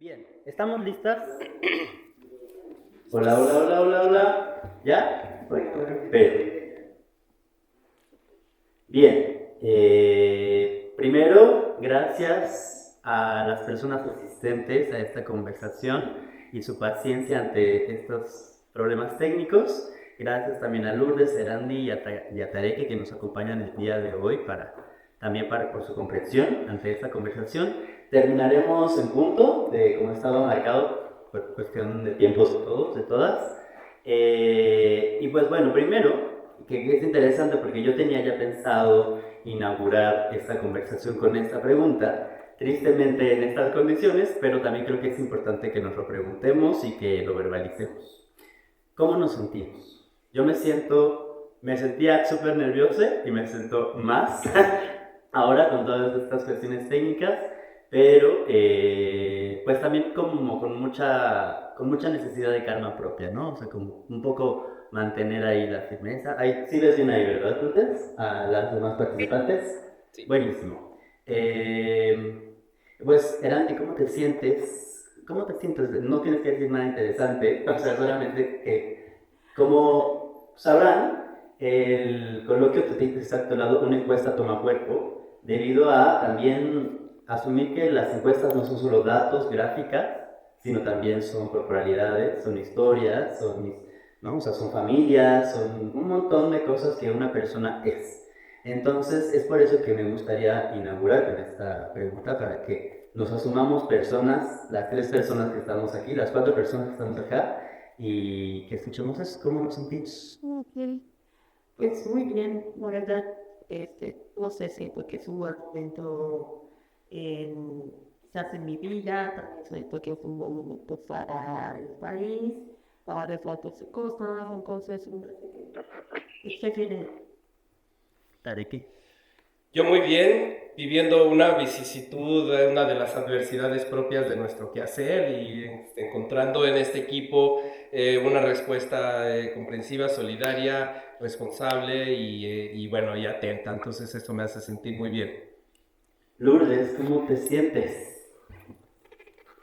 Bien, ¿estamos listas? Hola, hola, hola, hola, hola. ¿Ya? Bien, primero, gracias a las personas asistentes a esta conversación y su paciencia ante estos problemas técnicos. Gracias también a Lourdes, Erandi y a Tareke que nos acompañan el día de hoy por su comprensión ante esta conversación. Terminaremos en punto, como estaba marcado por cuestión de tiempos de todos, de todas. Y pues bueno, primero, que es interesante porque yo tenía ya pensado inaugurar esta conversación con esta pregunta, tristemente en estas condiciones, pero también creo que es importante que nos lo preguntemos y que lo verbalicemos. ¿Cómo nos sentimos? Yo me sentía súper nervioso y me siento más ahora con todas estas cuestiones técnicas, pero pues también como con mucha necesidad de calma propia, ¿no? O sea, como un poco mantener ahí la firmeza. Ahí, sí ves bien ahí, ¿verdad, ustedes? A las demás participantes. Sí. Buenísimo. Pues, Erandi, ¿cómo te sientes? ¿Cómo te sientes? No tienes que decir nada interesante, o sea, solamente que, como sabrán, el coloquio te tiene exactolado una encuesta toma cuerpo, debido a también asumir que las encuestas no son solo datos, gráficas, sino también son corporalidades, son historias, ¿no? O sea, son familias, son un montón de cosas que una persona es. Entonces, es por eso que me gustaría inaugurar con esta pregunta, para que nos asumamos personas, las 3 personas que estamos aquí, las 4 personas que estamos acá, y que escuchemos eso, cómo nos sentimos. Ok, pues muy bien, la verdad, no sé si porque es un buen momento quizás en mi vida, también soy porque es un buen momento para el país, para refletir sus cosas, entonces estoy bien. Tareki. Yo muy bien, viviendo una vicisitud, una de las adversidades propias de nuestro quehacer y encontrando en este equipo una respuesta comprensiva, solidaria, responsable y bueno, y atenta. Entonces esto me hace sentir muy bien. Lourdes, ¿cómo te sientes?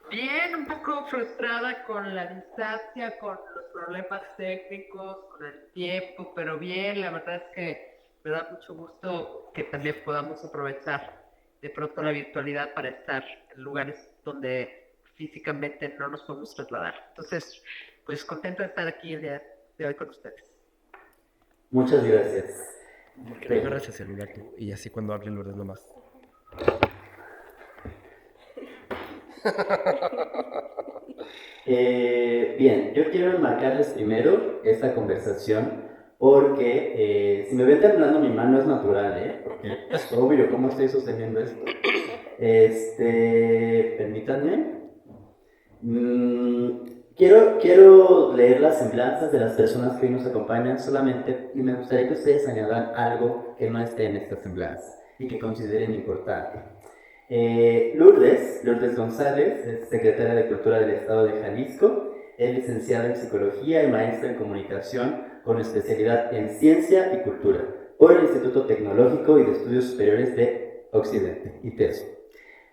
Bien, un poco frustrada con la distancia, con los problemas técnicos, con el tiempo, pero bien, la verdad es que me da mucho gusto que también podamos aprovechar de pronto la virtualidad para estar en lugares donde físicamente no nos podemos trasladar. Entonces, pues contento de estar aquí el día de hoy con ustedes. Muchas gracias. Porque no agarras el celular tú y así cuando hable Lourdes nomás. Bien, yo quiero enmarcarles primero esta conversación porque si me ven temblando mi mano es natural, porque es obvio cómo estoy sosteniendo esto. Permítanme. Quiero leer las semblanzas de las personas que hoy nos acompañan solamente, y me gustaría que ustedes añadan algo que no esté en esta semblanza y que consideren importante. Lourdes González es secretaria de Cultura del Estado de Jalisco, es licenciada en Psicología y maestra en Comunicación con especialidad en Ciencia y Cultura por el Instituto Tecnológico y de Estudios Superiores de Occidente, ITESO.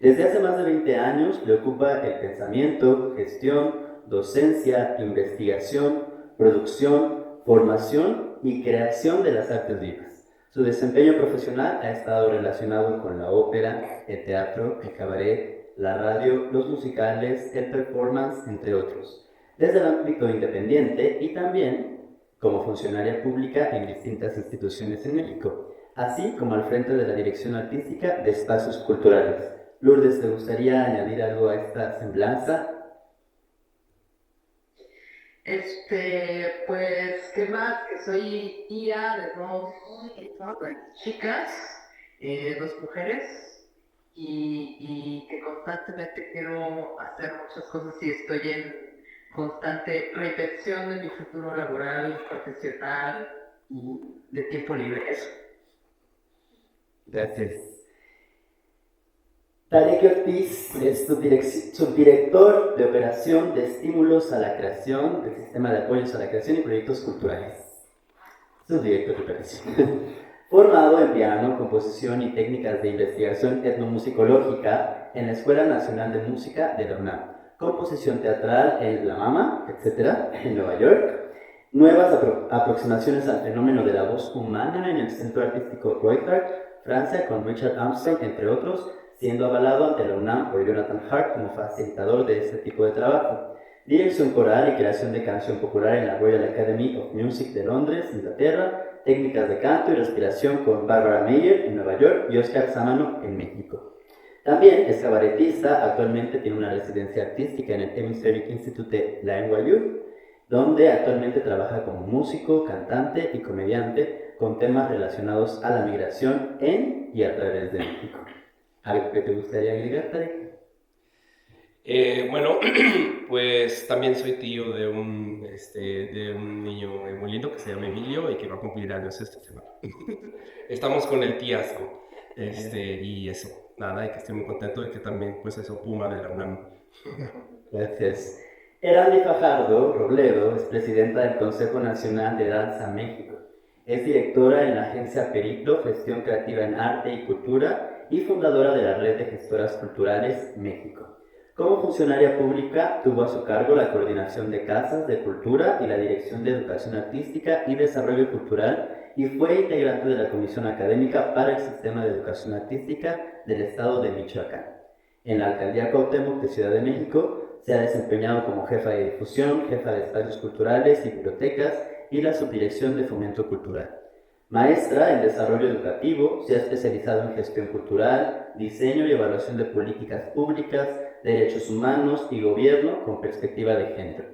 Desde hace más de 20 años le ocupa el pensamiento, gestión, docencia, investigación, producción, formación y creación de las artes vivas. Su desempeño profesional ha estado relacionado con la ópera, el teatro, el cabaret, la radio, los musicales, el performance, entre otros, desde el ámbito independiente y también como funcionaria pública en distintas instituciones en México, así como al frente de la dirección artística de espacios culturales. Lourdes, ¿te gustaría añadir algo a esta semblanza? Pues, ¿qué más? Que soy tía de dos chicas, 2 mujeres, y que constantemente quiero hacer muchas cosas y estoy en constante reinvención de mi futuro laboral, profesional y de tiempo libre. Eso. Gracias. Tarek Ortiz es subdirector de operación de estímulos a la creación, del sistema de apoyos a la creación y proyectos culturales. Subdirector de operación. Formado en piano, composición y técnicas de investigación etnomusicológica en la Escuela Nacional de Música de la UNAM. composición teatral en La Mama, etc., en Nueva York, nuevas aproximaciones al fenómeno de la voz humana en el Centro Artístico Royhart, Francia, con Richard Armstrong, entre otros, siendo avalado ante la UNAM por Jonathan Hart como facilitador de este tipo de trabajo. Dirección coral y creación de canción popular en la Royal Academy of Music de Londres, Inglaterra, técnicas de canto y respiración con Barbara Meyer en Nueva York y Oscar Sámano en México. También es cabaretista, actualmente tiene una residencia artística en el Hemispheric Institute de la NYU, donde actualmente trabaja como músico, cantante y comediante con temas relacionados a la migración en y a través de México. ¿Algo que te gustaría agregar, Tarek? Bueno, pues también soy tío de un niño muy lindo que se llama Emilio y que va a cumplir años esta semana. Estamos con el tíazgo, y eso, nada, y que estoy muy contento de que también, pues eso, Puma de la UNAM. Gracias. Erandi Fajardo Robledo es presidenta del Consejo Nacional de Danza México. Es directora en la agencia Periclo, Gestión Creativa en Arte y Cultura, y fundadora de la Red de Gestoras Culturales México. Como funcionaria pública, tuvo a su cargo la coordinación de casas de cultura y la dirección de educación artística y desarrollo cultural, y fue integrante de la Comisión Académica para el Sistema de Educación Artística del Estado de Michoacán. En la Alcaldía Cuauhtémoc de Ciudad de México se ha desempeñado como jefa de difusión, jefa de espacios culturales y bibliotecas y la subdirección de fomento cultural. Maestra en desarrollo educativo, se ha especializado en gestión cultural, diseño y evaluación de políticas públicas, derechos humanos y gobierno con perspectiva de género.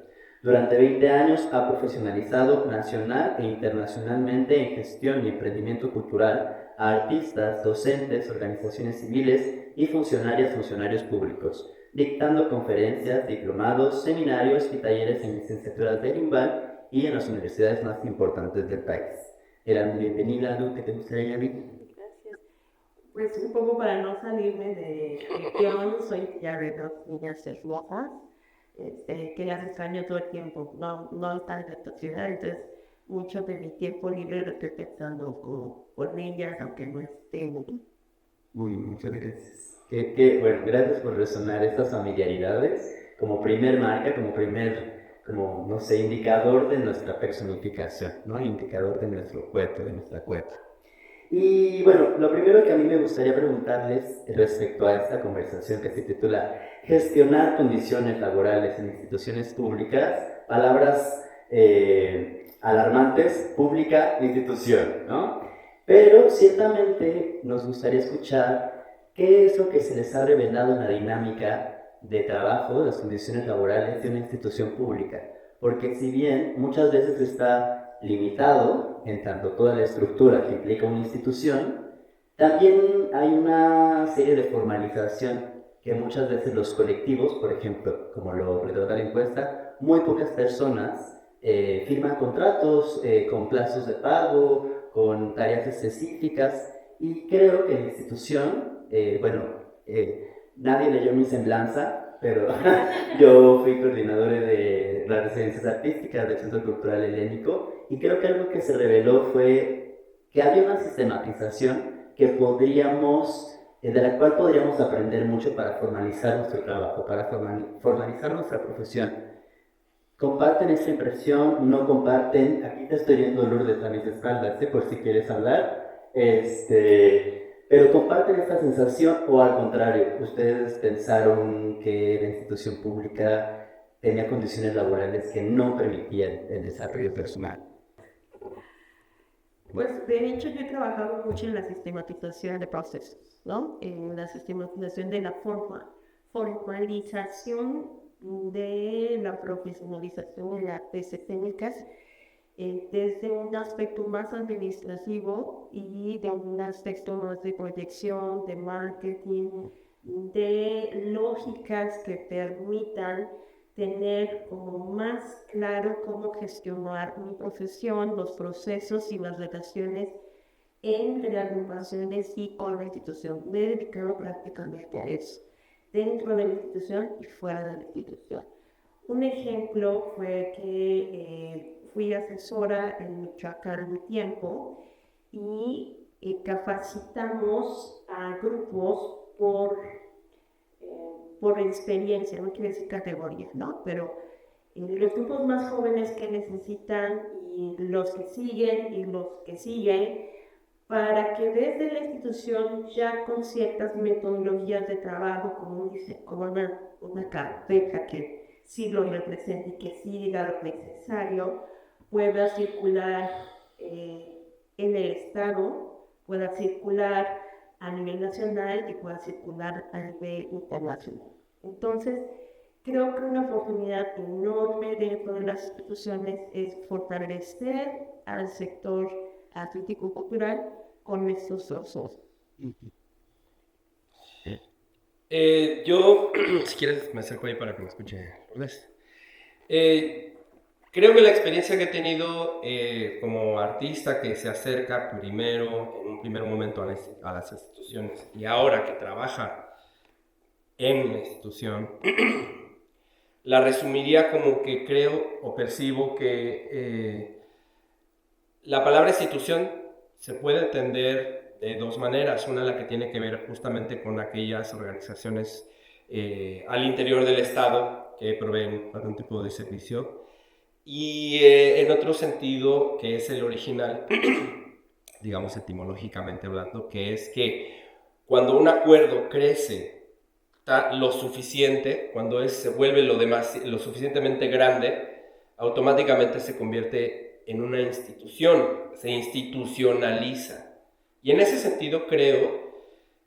Durante 20 años ha profesionalizado nacional e internacionalmente en gestión y emprendimiento cultural a artistas, docentes, organizaciones civiles y funcionarios públicos, dictando conferencias, diplomados, seminarios y talleres en licenciaturas de Limbal y en las universidades más importantes del país. Bienvenida, ¿algo que te gustaría añadir? Gracias. Pues un poco para no salirme de yo soy ya de dos niñas hermosas, que las extraño todo el tiempo, no están en esta ciudad, entonces mucho de mi tiempo libre lo estoy pensando con ellas, aunque no estén. Muchas gracias. Bueno, gracias por resonar estas familiaridades como primer marca, como, no sé, indicador de nuestra personificación, ¿no? Indicador de nuestro cuerpo, de nuestra cuerpo. Y bueno, lo primero que a mí me gustaría preguntarles respecto a esta conversación que se titula Gestionar condiciones laborales en instituciones públicas, palabras alarmantes, pública, institución, ¿no? Pero ciertamente nos gustaría escuchar qué es lo que se les ha revelado en la dinámica de trabajo, de las condiciones laborales de una institución pública. Porque si bien muchas veces está limitado en tanto toda la estructura que implica una institución, también hay una serie de formalización que muchas veces los colectivos, por ejemplo, como lo retrata la encuesta, muy pocas personas firman contratos con plazos de pago, con tareas específicas, y creo que la institución, nadie leyó mi semblanza, pero yo fui coordinador de las residencias artísticas del Centro Cultural Helénico, y creo que algo que se reveló fue que había una sistematización que de la cual podríamos aprender mucho para formalizar nuestro trabajo, para formalizar nuestra profesión. ¿Comparten esa impresión? ¿No comparten? Aquí te estoy viendo, Lourdes, a mis espaldas, por si quieres hablar. Pero ¿comparten esta sensación o al contrario? ¿Ustedes pensaron que la institución pública tenía condiciones laborales que no permitían el desarrollo personal? Pues de hecho yo he trabajado mucho en la sistematización de procesos, ¿no? En la sistematización de la formalización de la profesionalización de las técnicas desde un aspecto más administrativo y de un aspecto más de proyección, de marketing, de lógicas que permitan tener como más claro cómo gestionar mi profesión, los procesos y las relaciones entre las agrupaciones y con la institución. Me he dedicado prácticamente a eso, dentro de la institución y fuera de la institución. Un ejemplo fue que fui asesora en Michoacán un tiempo y capacitamos a grupos por por experiencia, no quiere decir categoría, ¿no? Pero los grupos más jóvenes que necesitan y los que siguen, para que desde la institución ya con ciertas metodologías de trabajo, como una carpeta que sí lo represente y que sí diga lo necesario, pueda circular en el Estado, pueda circular a nivel nacional y pueda circular a nivel internacional. Entonces, creo que una oportunidad enorme dentro de las instituciones es fortalecer al sector artístico-cultural con estos dos. Yo, si quieres, me acerco ahí para que me escuche Lourdes. Creo que la experiencia que he tenido como artista que se acerca primero, en un primer momento a las instituciones y ahora que trabaja en la institución, la resumiría como que creo o percibo que la palabra institución se puede entender de dos maneras. Una, la que tiene que ver justamente con aquellas organizaciones al interior del Estado que proveen algún tipo de servicio. Y en otro sentido, que es el original, digamos etimológicamente hablando, que es que cuando un acuerdo crece lo suficiente, cuando se vuelve lo suficientemente grande, automáticamente se convierte en una institución, se institucionaliza. Y en ese sentido creo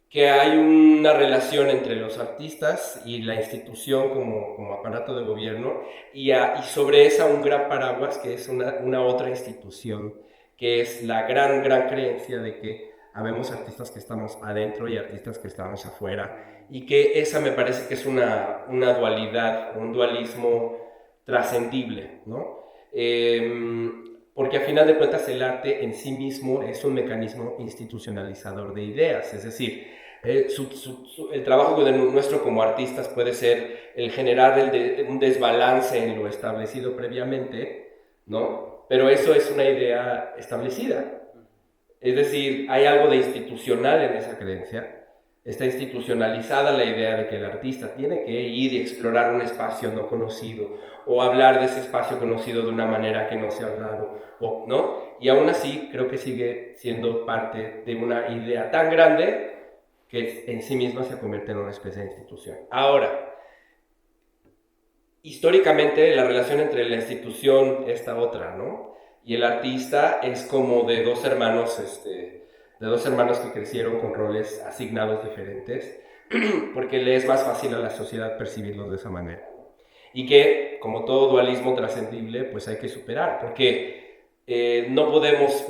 que hay una relación entre los artistas y la institución como aparato de gobierno y sobre esa un gran paraguas que es una otra institución, que es la gran creencia de que habemos artistas que estamos adentro y artistas que estamos afuera, y que esa me parece que es una dualidad, un dualismo trascendible, ¿no? Porque a final de cuentas el arte en sí mismo es un mecanismo institucionalizador de ideas, es decir, el trabajo nuestro como artistas puede ser el generar un desbalance en lo establecido previamente, ¿no? Pero eso es una idea establecida. Es decir, hay algo de institucional en esa creencia. Está institucionalizada la idea de que el artista tiene que ir y explorar un espacio no conocido o hablar de ese espacio conocido de una manera que no se ha hablado, ¿no? Y aún así creo que sigue siendo parte de una idea tan grande que en sí misma se convierte en una especie de institución. Ahora, históricamente la relación entre la institución, esta otra, ¿no? Y el artista es como de dos hermanos que crecieron con roles asignados diferentes, porque le es más fácil a la sociedad percibirlos de esa manera. Y que, como todo dualismo trascendible, pues hay que superar, porque no podemos,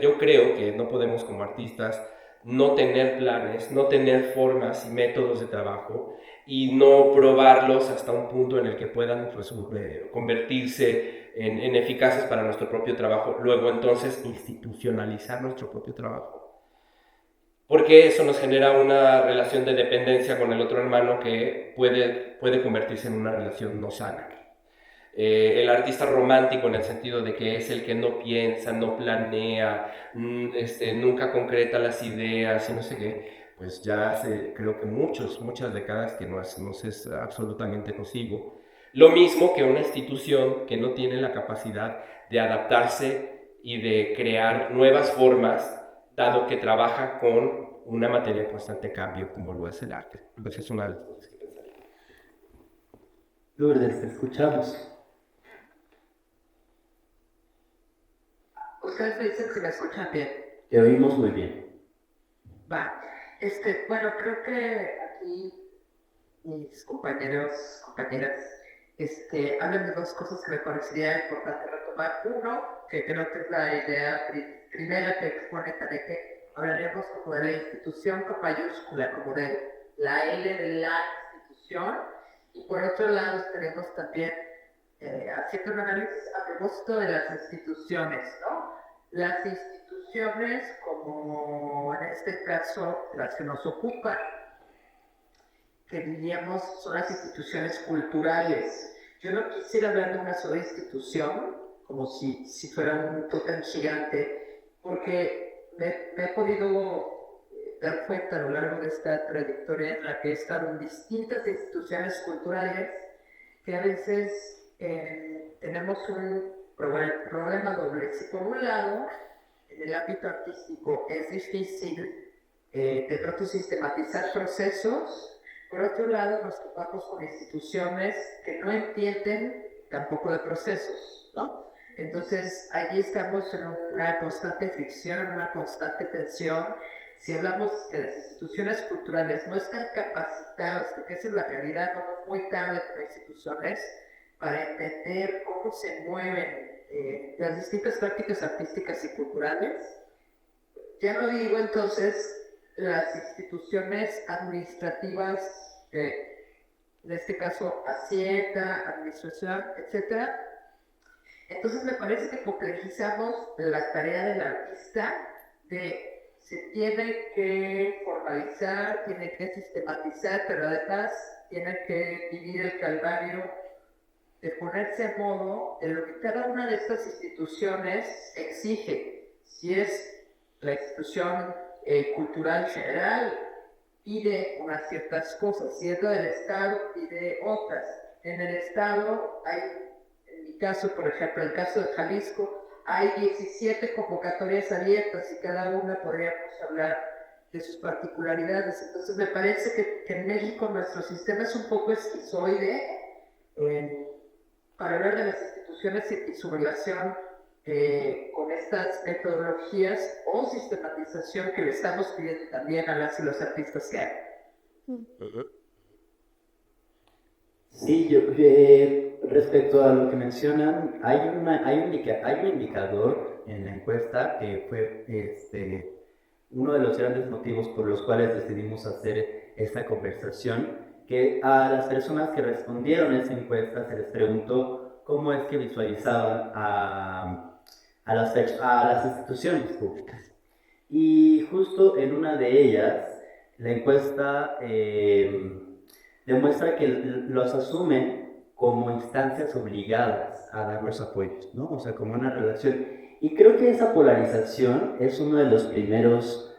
yo creo que no podemos como artistas no tener planes, no tener formas y métodos de trabajo y no probarlos hasta un punto en el que puedan convertirse en eficaces para nuestro propio trabajo, luego entonces institucionalizar nuestro propio trabajo. Porque eso nos genera una relación de dependencia con el otro hermano que puede convertirse en una relación no sana. El artista romántico en el sentido de que es el que no piensa, no planea, nunca concreta las ideas y no sé qué, pues ya hace creo que muchas décadas que nos es absolutamente nocivo. Lo mismo que una institución que no tiene la capacidad de adaptarse y de crear nuevas formas, dado que trabaja con una materia en constante cambio como lo es el arte. Pues es una de las cosas que pensaría. Lourdes, te escuchamos. Ustedes me dicen que me escuchan bien. Te oímos muy bien. Va. Bueno, creo que aquí mis compañeras, hablan de dos cosas que me parecería importante retomar. Uno, que creo que es la idea primera que expone Taneke, hablaremos como de la institución con mayúscula, como de la L de la institución, y por otro lado tenemos también haciendo un análisis a propósito de las instituciones, ¿no? Las instituciones, como en este caso las que nos ocupan, que diríamos son las instituciones culturales. Yo no quisiera hablar de una sola institución, como si fuera un tótem gigante, porque me he podido dar cuenta a lo largo de esta trayectoria en la que he estado en distintas instituciones culturales, que a veces tenemos un problema doble. Si por un lado, en el ámbito artístico es difícil de pronto sistematizar procesos, por otro lado nos topamos con instituciones que no entienden tampoco de procesos, ¿no? Entonces allí estamos en una constante fricción, en una constante tensión. Si hablamos que las instituciones culturales no están capacitadas, porque esa es la realidad, vamos muy tarde con las instituciones, para entender cómo se mueven las distintas prácticas artísticas y culturales. Ya no digo entonces las instituciones administrativas, en este caso Hacienda, Administración, etcétera. Entonces me parece que complejizamos la tarea del artista, se tiene que formalizar, tiene que sistematizar, pero además tiene que vivir el calvario de ponerse a modo de lo que cada una de estas instituciones exige. Si es la institución cultural general, pide unas ciertas cosas, si es la del Estado, pide otras. En el Estado hay, en mi caso, por ejemplo, el caso de Jalisco, hay 17 convocatorias abiertas y cada una podríamos hablar de sus particularidades. Entonces me parece que en México nuestro sistema es un poco esquizoide para hablar de las instituciones y su relación con estas metodologías o sistematización que le estamos pidiendo también a las y los artistas que hay. Sí, respecto a lo que mencionan, hay un indicador en la encuesta que fue uno de los grandes motivos por los cuales decidimos hacer esta conversación, que a las personas que respondieron a esa encuesta se les preguntó cómo es que visualizaban a las instituciones públicas. Y justo en una de ellas, la encuesta demuestra que los asumen como instancias obligadas a dar los apoyos, ¿no? O sea, como una relación. Y creo que esa polarización es uno de los primeros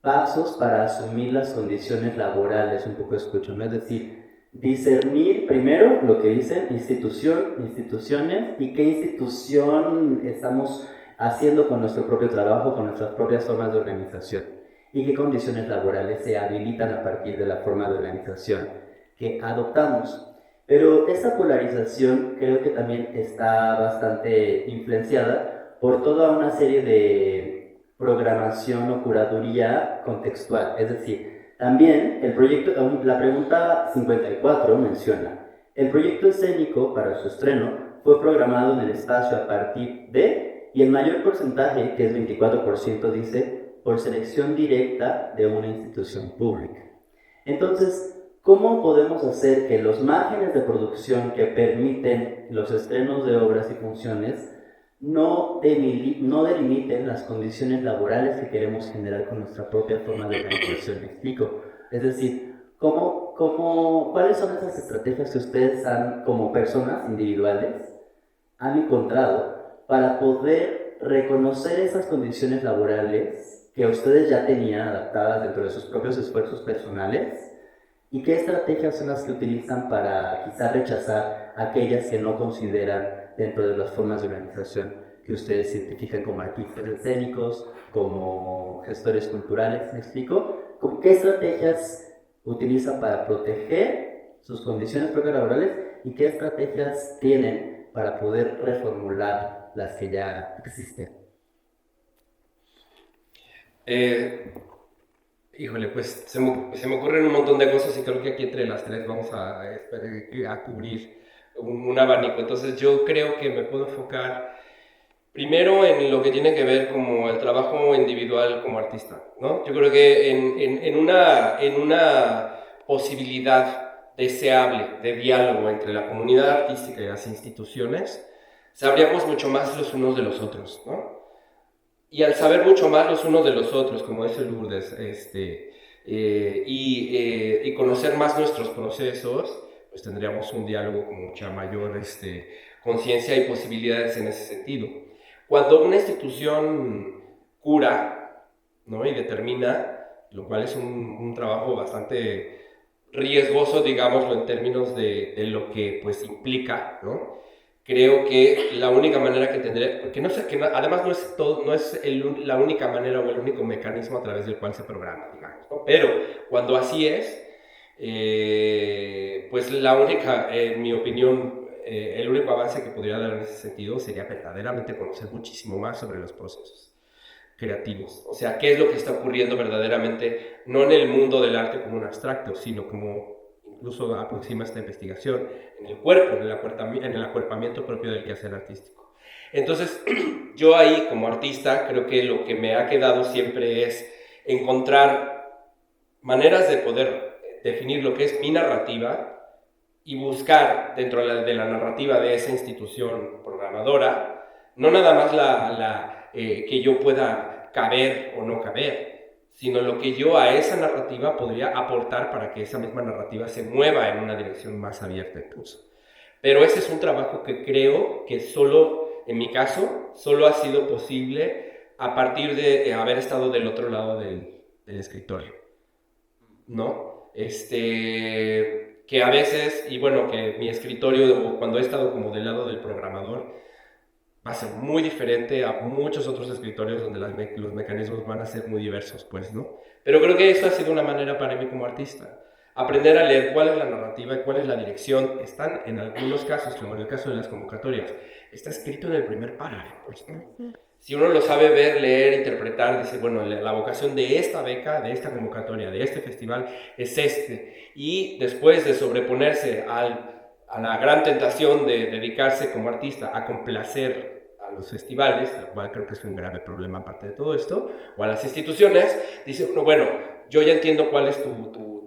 pasos para asumir las condiciones laborales, un poco escucho, ¿no? Es decir, discernir primero lo que dicen instituciones y qué institución estamos haciendo con nuestro propio trabajo, con nuestras propias formas de organización y qué condiciones laborales se habilitan a partir de la forma de organización que adoptamos. Pero esa polarización creo que también está bastante influenciada por toda una serie de programación o curaduría contextual. Es decir, también la pregunta 54 menciona: el proyecto escénico para su estreno fue programado en el espacio a partir de, y el mayor porcentaje, que es 24%, dice, por selección directa de una institución pública. Entonces, ¿cómo podemos hacer que los márgenes de producción que permiten los estrenos de obras y funciones no delimiten las condiciones laborales que queremos generar con nuestra propia forma de organización? ¿Me explico? Es decir, ¿cuáles son esas estrategias que ustedes como personas individuales han encontrado para poder reconocer esas condiciones laborales que ustedes ya tenían adaptadas dentro de sus propios esfuerzos personales? ¿Y qué estrategias son las que utilizan para quizás rechazar aquellas que no consideran dentro de las formas de organización que ustedes identifican como artistas escénicos, como gestores culturales? ¿Me explico? ¿Qué estrategias utilizan para proteger sus condiciones propias laborales y qué estrategias tienen para poder reformular las que ya existen? Híjole, pues se me ocurren un montón de cosas y creo que aquí entre las tres vamos a cubrir un abanico. Entonces yo creo que me puedo enfocar primero en lo que tiene que ver como el trabajo individual como artista, ¿no? Yo creo que en una posibilidad deseable de diálogo entre la comunidad artística y las instituciones, sabríamos mucho más los unos de los otros, ¿no? Y al saber mucho más los unos de los otros, como dice Lourdes, y conocer más nuestros procesos, pues tendríamos un diálogo con mucha mayor conciencia y posibilidades en ese sentido. Cuando una institución cura, ¿no?, y determina, lo cual es un trabajo bastante riesgoso, digámoslo, en términos de lo que pues implica, ¿no? Creo que la única manera que tendré, porque no sé, además no es, la única manera o el único mecanismo a través del cual se programa, digamos, ¿no? Pero cuando así es, pues la única, en mi opinión, el único avance que podría dar en ese sentido sería verdaderamente conocer muchísimo más sobre los procesos creativos. O sea, qué es lo que está ocurriendo verdaderamente, no en el mundo del arte como un abstracto, sino como incluso aproxima esta investigación en el cuerpo, en el acuerpamiento propio del quehacer artístico. Entonces, yo ahí como artista creo que lo que me ha quedado siempre es encontrar maneras de poder definir lo que es mi narrativa y buscar dentro de la narrativa de esa institución programadora, no nada más que yo pueda caber o no caber, sino lo que yo a esa narrativa podría aportar para que esa misma narrativa se mueva en una dirección más abierta incluso. Pero ese es un trabajo que creo que solo, en mi caso, solo ha sido posible a partir de haber estado del otro lado del escritorio, ¿no? Que a veces, y bueno, que mi escritorio, cuando he estado como del lado del programador, va a ser muy diferente a muchos otros escritorios donde los mecanismos van a ser muy diversos, pues, ¿no? Pero creo que eso ha sido una manera para mí como artista. Aprender a leer cuál es la narrativa y cuál es la dirección. Están, en algunos casos, como en el caso de las convocatorias, está escrito en el primer párrafo, pues, ¿no? Si uno lo sabe ver, leer, interpretar, dice, bueno, la vocación de esta beca, de esta convocatoria, de este festival, es este. Y después de sobreponerse a la gran tentación de dedicarse como artista a complacer a los festivales, lo cual creo que es un grave problema aparte de todo esto, o a las instituciones, dice uno, bueno, yo ya entiendo cuál es tu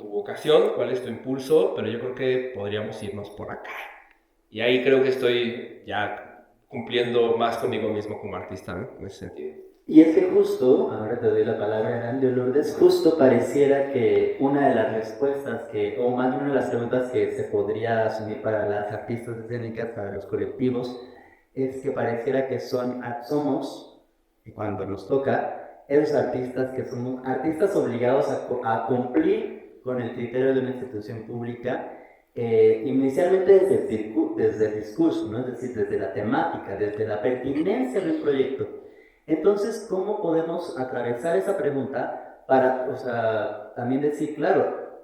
vocación, cuál es tu impulso, pero yo creo que podríamos irnos por acá. Y ahí creo que estoy ya cumpliendo más conmigo mismo como artista, ¿no? En ese sentido. Y es que justo, ahora te doy la palabra, Grande Lourdes, justo pareciera que una de las respuestas o más bien una de las preguntas que se podría asumir para las artistas escénicas, para los colectivos, es que pareciera que somos, y cuando nos toca, esos artistas que somos artistas obligados a cumplir con el criterio de una institución pública, inicialmente desde el discurso, ¿no? Es decir, desde la temática, desde la pertinencia del proyecto. Entonces, ¿cómo podemos atravesar esa pregunta para, o sea, también decir, claro,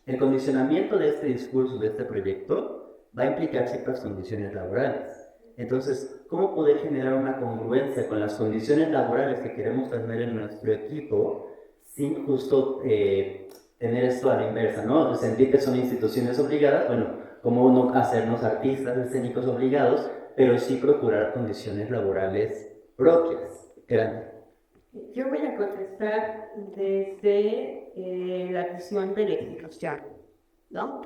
el condicionamiento de este discurso, de este proyecto, va a implicar ciertas condiciones laborales? Entonces, ¿cómo poder generar una congruencia con las condiciones laborales que queremos tener en nuestro equipo sin justo tener esto a la inversa, ¿no? Sentir que son instituciones obligadas, bueno, ¿cómo no hacernos artistas escénicos obligados, pero sí procurar condiciones laborales propias? Yo voy a contestar desde la visión de la institución, ¿no?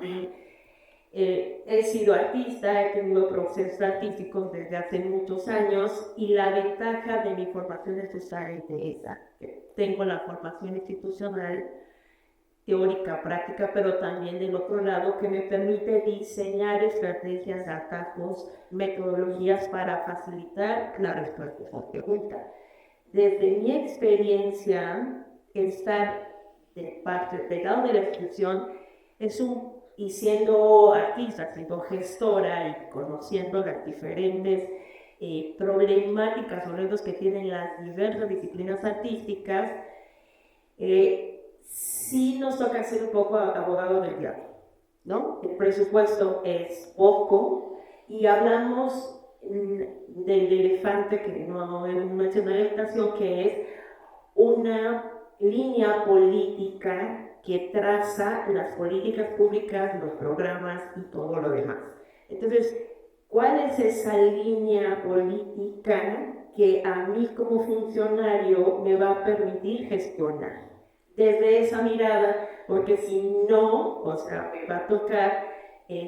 He sido artista, he tenido procesos artísticos desde hace muchos años y la ventaja de mi formación es justamente esa, que tengo la formación institucional, teórica, práctica, pero también del otro lado que me permite diseñar estrategias, atajos, metodologías para facilitar la respuesta a esa pregunta. Desde mi experiencia, estar del lado de la institución y siendo artista, siendo gestora y conociendo las diferentes problemáticas o retos que tienen las diversas disciplinas artísticas, sí nos toca ser un poco abogado del diablo, ¿no? El presupuesto es poco y hablamos del elefante que no mencioné en la invitación, que es una línea política que traza las políticas públicas, los programas y todo lo demás. Entonces, ¿cuál es esa línea política que a mí como funcionario me va a permitir gestionar? Desde esa mirada, porque si no, o sea, me va a tocar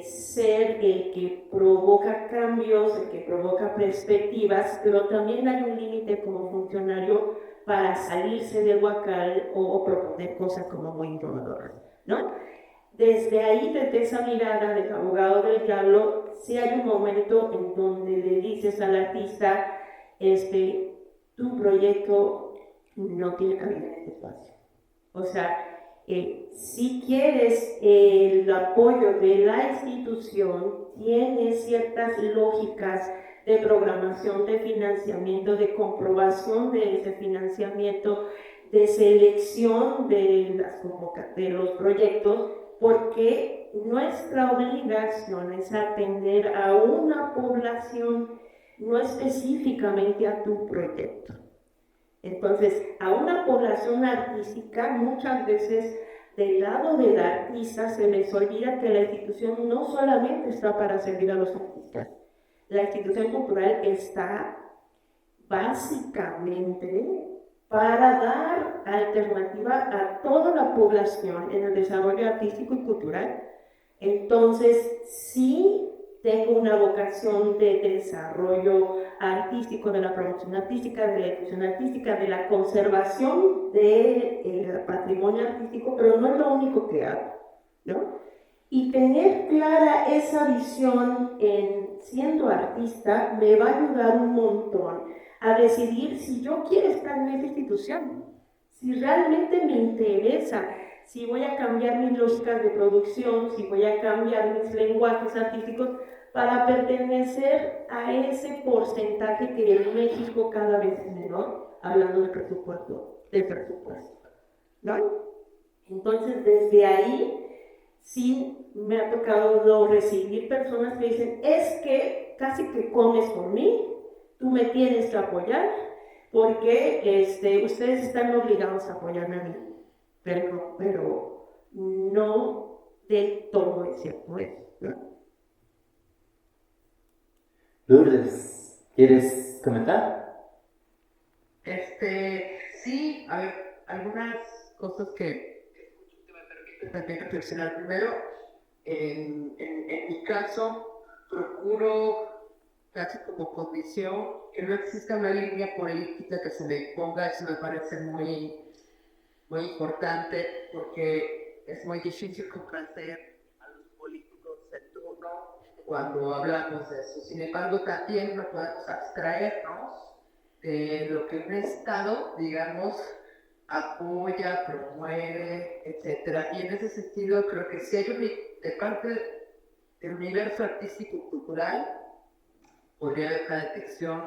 ser el que provoca cambios, el que provoca perspectivas, pero también hay un límite como funcionario para salirse del huacal o proponer cosas como muy innovadoras, ¿no? Desde ahí, desde esa mirada del abogado del diablo, sí hay un momento en donde le dices al artista, tu proyecto no tiene cabida en este espacio. O sea, si quieres el apoyo de la institución, tienes ciertas lógicas de programación, de financiamiento, de comprobación de ese financiamiento, de selección de los proyectos, porque nuestra obligación es atender a una población, no específicamente a tu proyecto. Entonces, a una población artística, muchas veces del lado del artista se les olvida que la institución no solamente está para servir a los artistas. La institución cultural está básicamente para dar alternativa a toda la población en el desarrollo artístico y cultural. Entonces, sí tengo una vocación de desarrollo artístico, de la promoción artística, de la difusión artística, de la conservación del patrimonio artístico, pero no es lo único que hago, ¿no? Y tener clara esa visión siendo artista me va a ayudar un montón a decidir si yo quiero estar en esa institución, si realmente me interesa, si voy a cambiar mis lógicas de producción, si voy a cambiar mis lenguajes artísticos para pertenecer a ese porcentaje que en México cada vez es menor, hablando de presupuesto, ¿no? Entonces, desde ahí, sí me ha tocado recibir personas que dicen, es que casi que comes por mí, tú me tienes que apoyar, porque ustedes están obligados a apoyarme a mí, pero no del todo es cierto eso, ¿no? Lourdes, ¿quieres comentar? Sí, a ver, algunas cosas que me permiten también reflexionar. Primero, en mi caso, procuro casi como condición que no exista una línea política que se le ponga. Eso me parece muy, muy importante, porque es muy difícil comprender a los políticos de turno cuando hablamos de eso. Sin embargo, también no podemos abstraernos de lo que un Estado, digamos, apoya, promueve, etc. Y en ese sentido creo que si hay de parte del universo artístico y cultural, podría haber una detección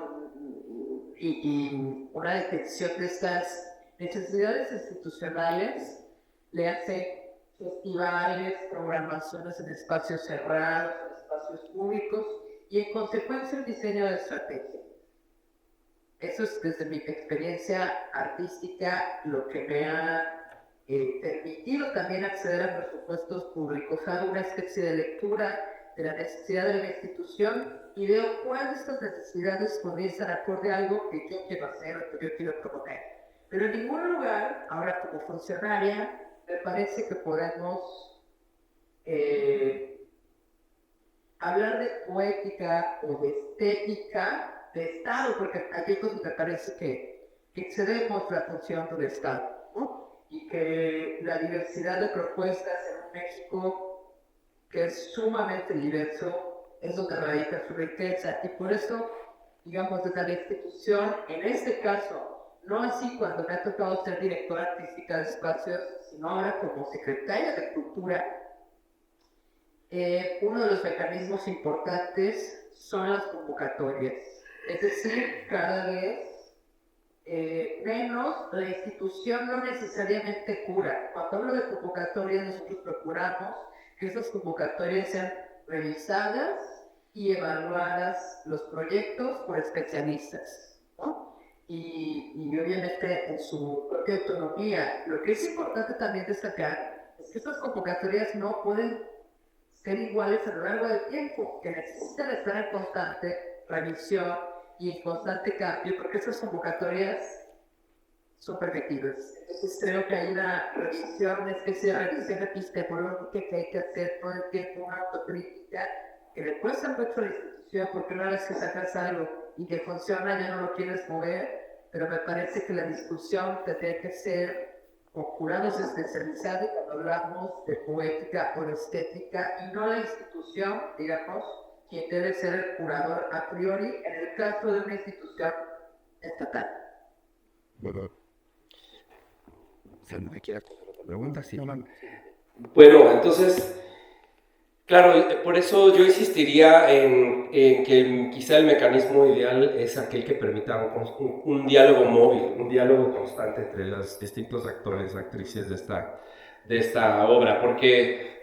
y una detección de estas necesidades institucionales, le hace festivales, programaciones en espacios cerrados, en espacios públicos y en consecuencia el diseño de estrategia. Eso es desde mi experiencia artística lo que me ha permitido también acceder a presupuestos públicos. Hago una especie de lectura de la necesidad de la institución y veo cuáles de estas necesidades podrían estar acorde a algo que yo quiero hacer o que yo quiero proponer. Pero en ningún lugar, ahora como funcionaria, me parece que podemos hablar de poética o de estética de Estado, porque aquí pues me parece que excedemos la función del Estado, ¿no? Y que la diversidad de propuestas en un México que es sumamente diverso es donde radica su riqueza, y por eso, digamos, desde la institución, en este caso, no así cuando me ha tocado ser directora artística de espacios, sino ahora como secretaria de Cultura, uno de los mecanismos importantes son las convocatorias. Es decir, cada vez menos la institución no necesariamente cura. Cuando hablo de convocatorias, nosotros procuramos que esas convocatorias sean revisadas y evaluadas los proyectos por especialistas, ¿no? Y obviamente en su propia autonomía. Lo que es importante también destacar es que estas convocatorias no pueden ser iguales a lo largo del tiempo, que necesitan estar en constante revisión y en constante cambio, porque esas convocatorias son perfectibles. Entonces creo que hay una revisión, una especie de revisión epistemológica que hay que hacer todo el tiempo, una autocrítica que le cuesta mucho a la institución, porque una vez que sacas algo y que funciona ya no lo quieres mover, pero me parece que la discusión tendría que ser con jurados especializados cuando hablamos de poética o de estética, y no la institución, digamos, quien debe ser el curador a priori en el caso de una institución estatal. no me quiera hacer otra pregunta, sí. Bueno, entonces, claro, por eso yo insistiría en que quizá el mecanismo ideal es aquel que permita un diálogo móvil, un diálogo constante entre los distintos actores, actrices de esta obra, porque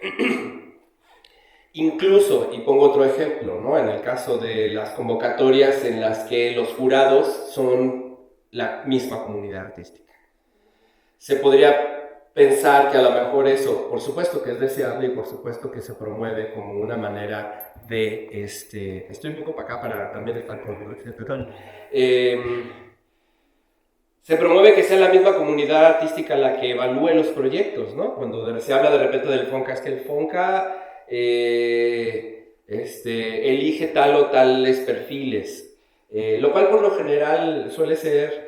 incluso, y pongo otro ejemplo, ¿no? En el caso de las convocatorias en las que los jurados son la misma comunidad artística. Se podría pensar que a lo mejor eso, por supuesto que es deseable y por supuesto que se promueve como una manera de, estoy un poco para acá para también estar con se promueve que sea la misma comunidad artística la que evalúe los proyectos, ¿no? Cuando se habla de repente del FONCA, es que el FONCA elige tal o tales perfiles, lo cual por lo general suele ser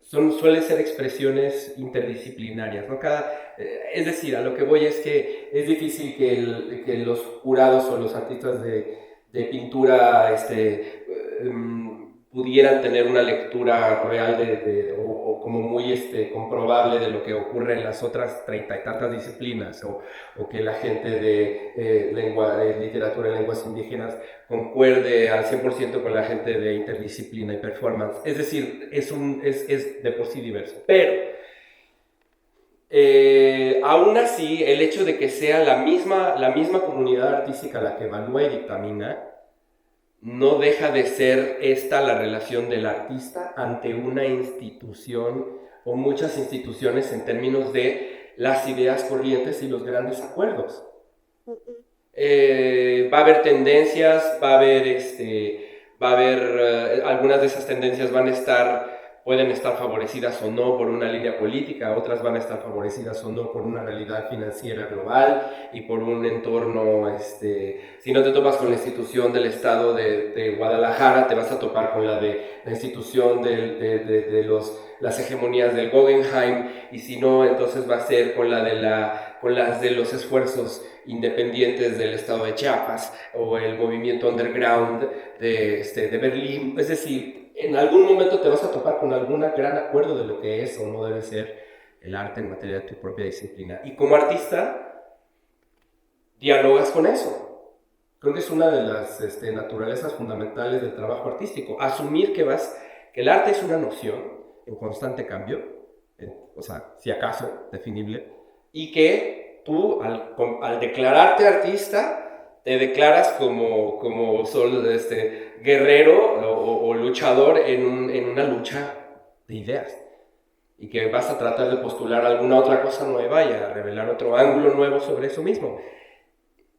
suelen ser expresiones interdisciplinarias, ¿no? Es decir, a lo que voy es que es difícil que los jurados o los artistas de pintura pudieran tener una lectura real o como muy comprobable de lo que ocurre en las otras 30 y tantas disciplinas, o que la gente de literatura y lenguas indígenas concuerde al 100% con la gente de interdisciplina y performance. Es decir, es de por sí diverso. Pero, aún así, el hecho de que sea la misma comunidad artística la que evalúa y dictamina, no deja de ser esta la relación del artista ante una institución o muchas instituciones en términos de las ideas corrientes y los grandes acuerdos. Va a haber tendencias, va a haber algunas de esas tendencias pueden estar favorecidas o no por una línea política, otras van a estar favorecidas o no por una realidad financiera global y por un entorno, si no te topas con la institución del Estado de Guadalajara, te vas a topar con la institución de las hegemonías del Guggenheim, y si no, entonces va a ser con las de los esfuerzos independientes del Estado de Chiapas o el movimiento underground de Berlín. Es decir, en algún momento te vas a topar con algún gran acuerdo de lo que es o no debe ser el arte en materia de tu propia disciplina. Y como artista, dialogas con eso. Creo que es una de las naturalezas fundamentales del trabajo artístico. Asumir que el arte es una noción en constante cambio, o sea, si acaso definible, y que tú, al declararte artista, te declaras como guerrero o luchador en una lucha de ideas, y que vas a tratar de postular alguna otra cosa nueva y a revelar otro ángulo nuevo sobre eso mismo.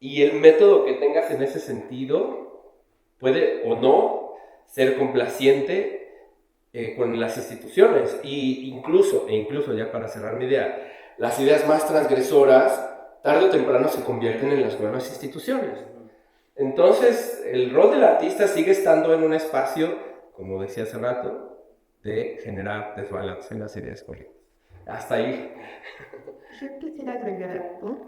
Y el método que tengas en ese sentido puede o no ser complaciente con las instituciones, y incluso ya para cerrar mi idea, las ideas más transgresoras tarde o temprano se convierten en las nuevas instituciones. Entonces, el rol del artista sigue estando en un espacio, como decía hace rato, de generar desbalance en las ideas corrientes. Hasta ahí. Yo quisiera agregar algo.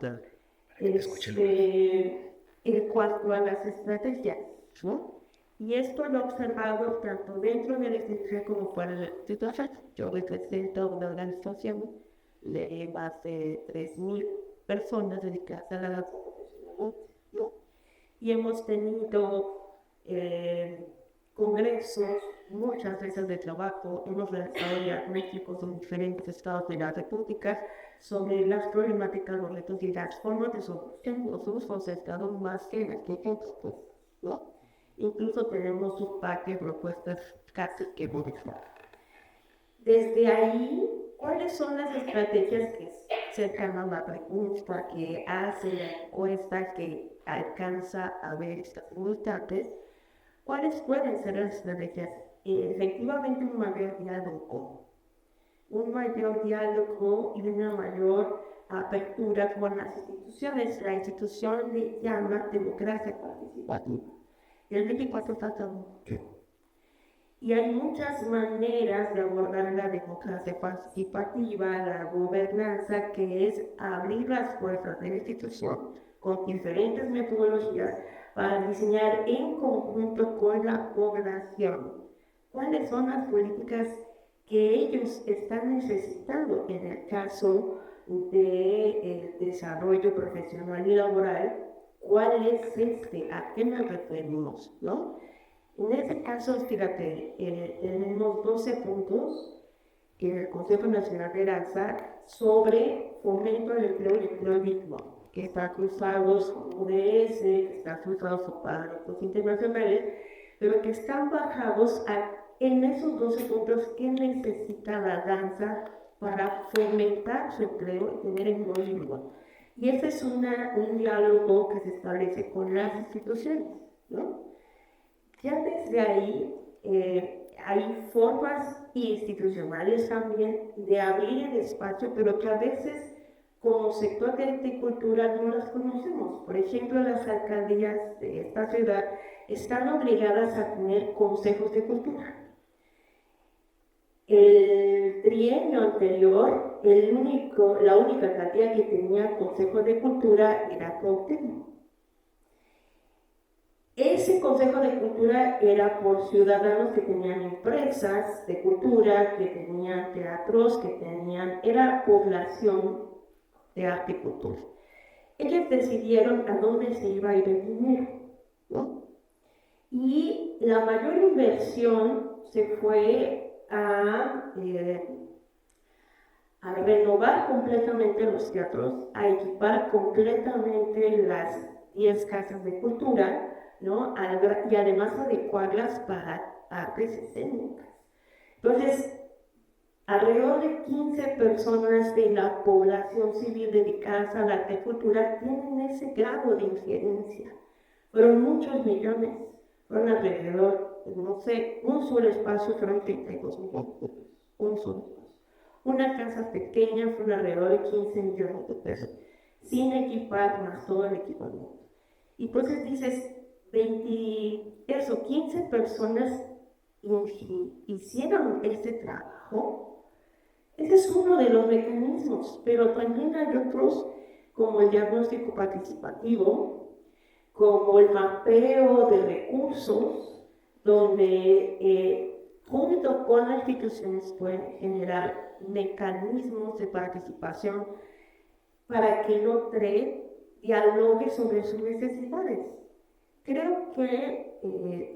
En cuanto a las estrategias, ¿no? Y esto lo he observado tanto dentro de la institución como fuera de la institución. Yo represento una organización de más de 3.000 personas dedicadas a la ¿no? Y hemos tenido congresos, muchas veces de trabajo, hemos realizado diagnósticos en diferentes estados de la República sobre las problemáticas, los retos y las formas de solución. Los usos estados más que ejemplos, ¿no? Incluso tenemos un par de propuestas casi que modificar. Desde ahí, ¿cuáles son las estrategias que se acercan a la pregunta, que hace la encuesta, que alcanza a ver estas limitantes? ¿Cuáles pueden ser las estrategias? Efectivamente, un mayor diálogo y una mayor apertura con las instituciones. La institución le llama democracia participativa. El 24 está y hay muchas maneras de abordar la democracia participativa, la gobernanza, que es abrir las puertas de la institución con diferentes metodologías para diseñar en conjunto con la población cuáles son las políticas que ellos están necesitando en el caso de desarrollo profesional y laboral. ¿Cuál es ¿A qué nos referimos? ¿No? En este caso, fíjate, tenemos 12 puntos en el Consejo Nacional de Danza sobre fomento del empleo y empleo digno, que está cruzados con UDS, que está cruzados con parámetros internacionales, pero que están bajados en esos 12 puntos que necesita la danza para fomentar su empleo y tener empleo digno. Y ese es un diálogo que se establece con las instituciones, ¿no? Ya desde ahí hay formas institucionales también de abrir el espacio, pero que a veces como sector de arte y cultura no las conocemos. Por ejemplo, las alcaldías de esta ciudad están obligadas a tener consejos de cultura. El trienio anterior, la única alcaldía que tenía consejo de cultura era Cuauhtémoc. Ese consejo de cultura era por ciudadanos que tenían empresas de cultura, que tenían teatros, era población de arte y cultura. Ellos decidieron a dónde se iba a ir el dinero, ¿no? Y la mayor inversión se fue a renovar completamente los teatros, a equipar completamente las 10 casas de cultura, ¿no? Y además adecuarlas para artes escénicas. Entonces, alrededor de 15 personas de la población civil dedicadas a la arte y cultura tienen ese grado de injerencia. Fueron muchos millones, fueron alrededor, no sé, un solo espacio fueron 32 millones, un solo espacio. Una casa pequeña fueron alrededor de 15 millones de pesos, sin equipar más todo el equipamiento. Y entonces dices, 15 personas hicieron este trabajo. Ese es uno de los mecanismos, pero también hay otros como el diagnóstico participativo, como el mapeo de recursos, donde junto con las instituciones pueden generar mecanismos de participación para que el otro dialogue sobre sus necesidades. Creo que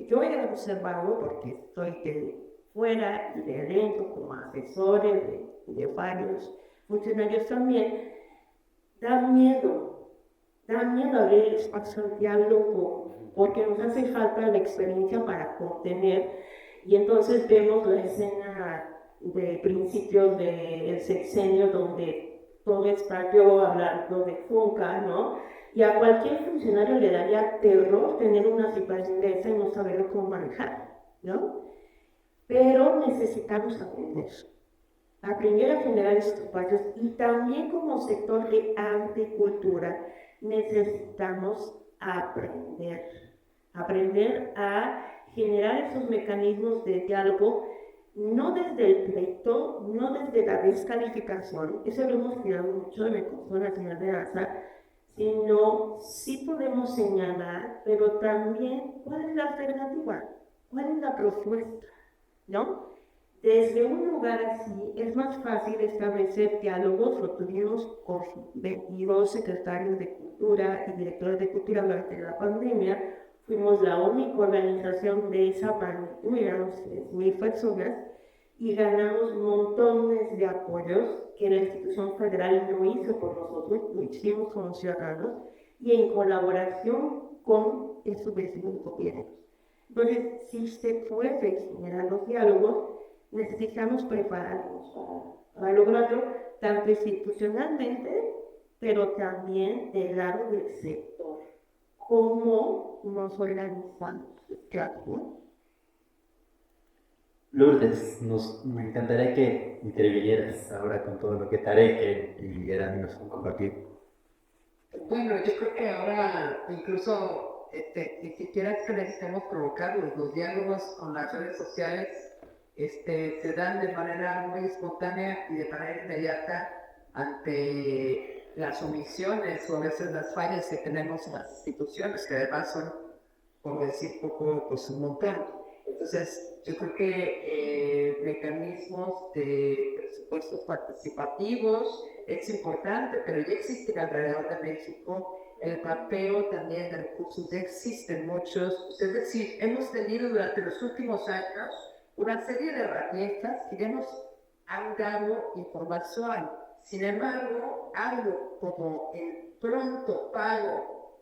yo he observado, porque estoy fuera y de dentro como asesores de varios funcionarios también, da miedo abrir el espacio al diálogo, porque nos hace falta la experiencia para contener, y entonces vemos la escena de principios del sexenio donde todo estalló hablando de FUNCA, ¿no? Y a cualquier funcionario le daría terror tener una situación de esa y no saber cómo manejar, ¿no? Pero necesitamos aprender a generar estos espacios, y también como sector de arte y cultura necesitamos aprender a generar esos mecanismos de diálogo, no desde el pleito, no desde la descalificación, eso lo hemos cuidado mucho en el Consejo Nacional de Danza, sino sí podemos señalar, pero también cuál es la alternativa, cuál es la propuesta, ¿no? Desde un lugar así es más fácil establecer diálogos. Lo tuvimos con 22 secretarios de cultura y directores de cultura durante la pandemia. Fuimos la única organización de esa magnitud, éramos 3,000 personas, y ganamos montones de apoyos que la institución federal no hizo por nosotros, lo hicimos como ciudadanos y en colaboración con estos vecinos gobiernos. Entonces, si se puede generar los diálogos, necesitamos prepararnos para lograrlo, tanto institucionalmente, pero también del lado del sector. ¿Cómo nos organizamos? Claro. Lourdes, me encantaría que intervinieras ahora con todo lo que Tarek y Eran nos han compartido. Bueno, yo creo que ahora incluso ni siquiera es que necesitemos provocarlos, los diálogos con las redes sociales se dan de manera muy espontánea y de manera inmediata ante las omisiones o a veces las fallas que tenemos en las instituciones, que además son, por decir poco, pues un montón. Entonces, yo creo que mecanismos de presupuestos participativos es importante, pero ya existen alrededor de México. El mapeo también de recursos, ya existen muchos. Es decir, hemos tenido durante los últimos años una serie de herramientas que ya nos han dado información. Sin embargo, algo como el pronto pago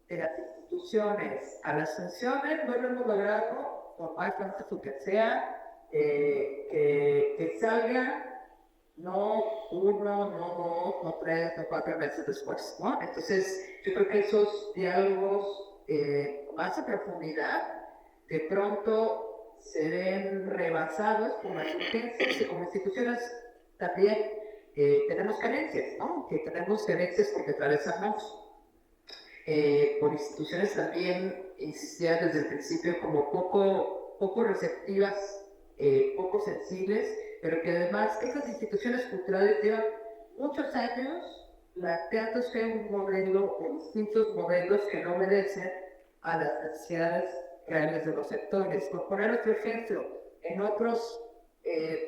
de las instituciones a las funciones no lo hemos logrado, por más fantástico que sea, que salga no uno, no dos, no tres, no cuatro meses después, ¿no? Entonces, yo creo que esos diálogos más a profundidad, de pronto se ven rebasados por las urgencias y como instituciones también tenemos carencias, ¿no? Que tenemos carencias porque atravesamos por instituciones también ya desde el principio como poco receptivas, poco sensibles, pero que además esas instituciones culturales llevan muchos años planteándose un modelo o distintos modelos que no obedecen a las necesidades reales de los sectores. Por poner otro ejemplo, en otros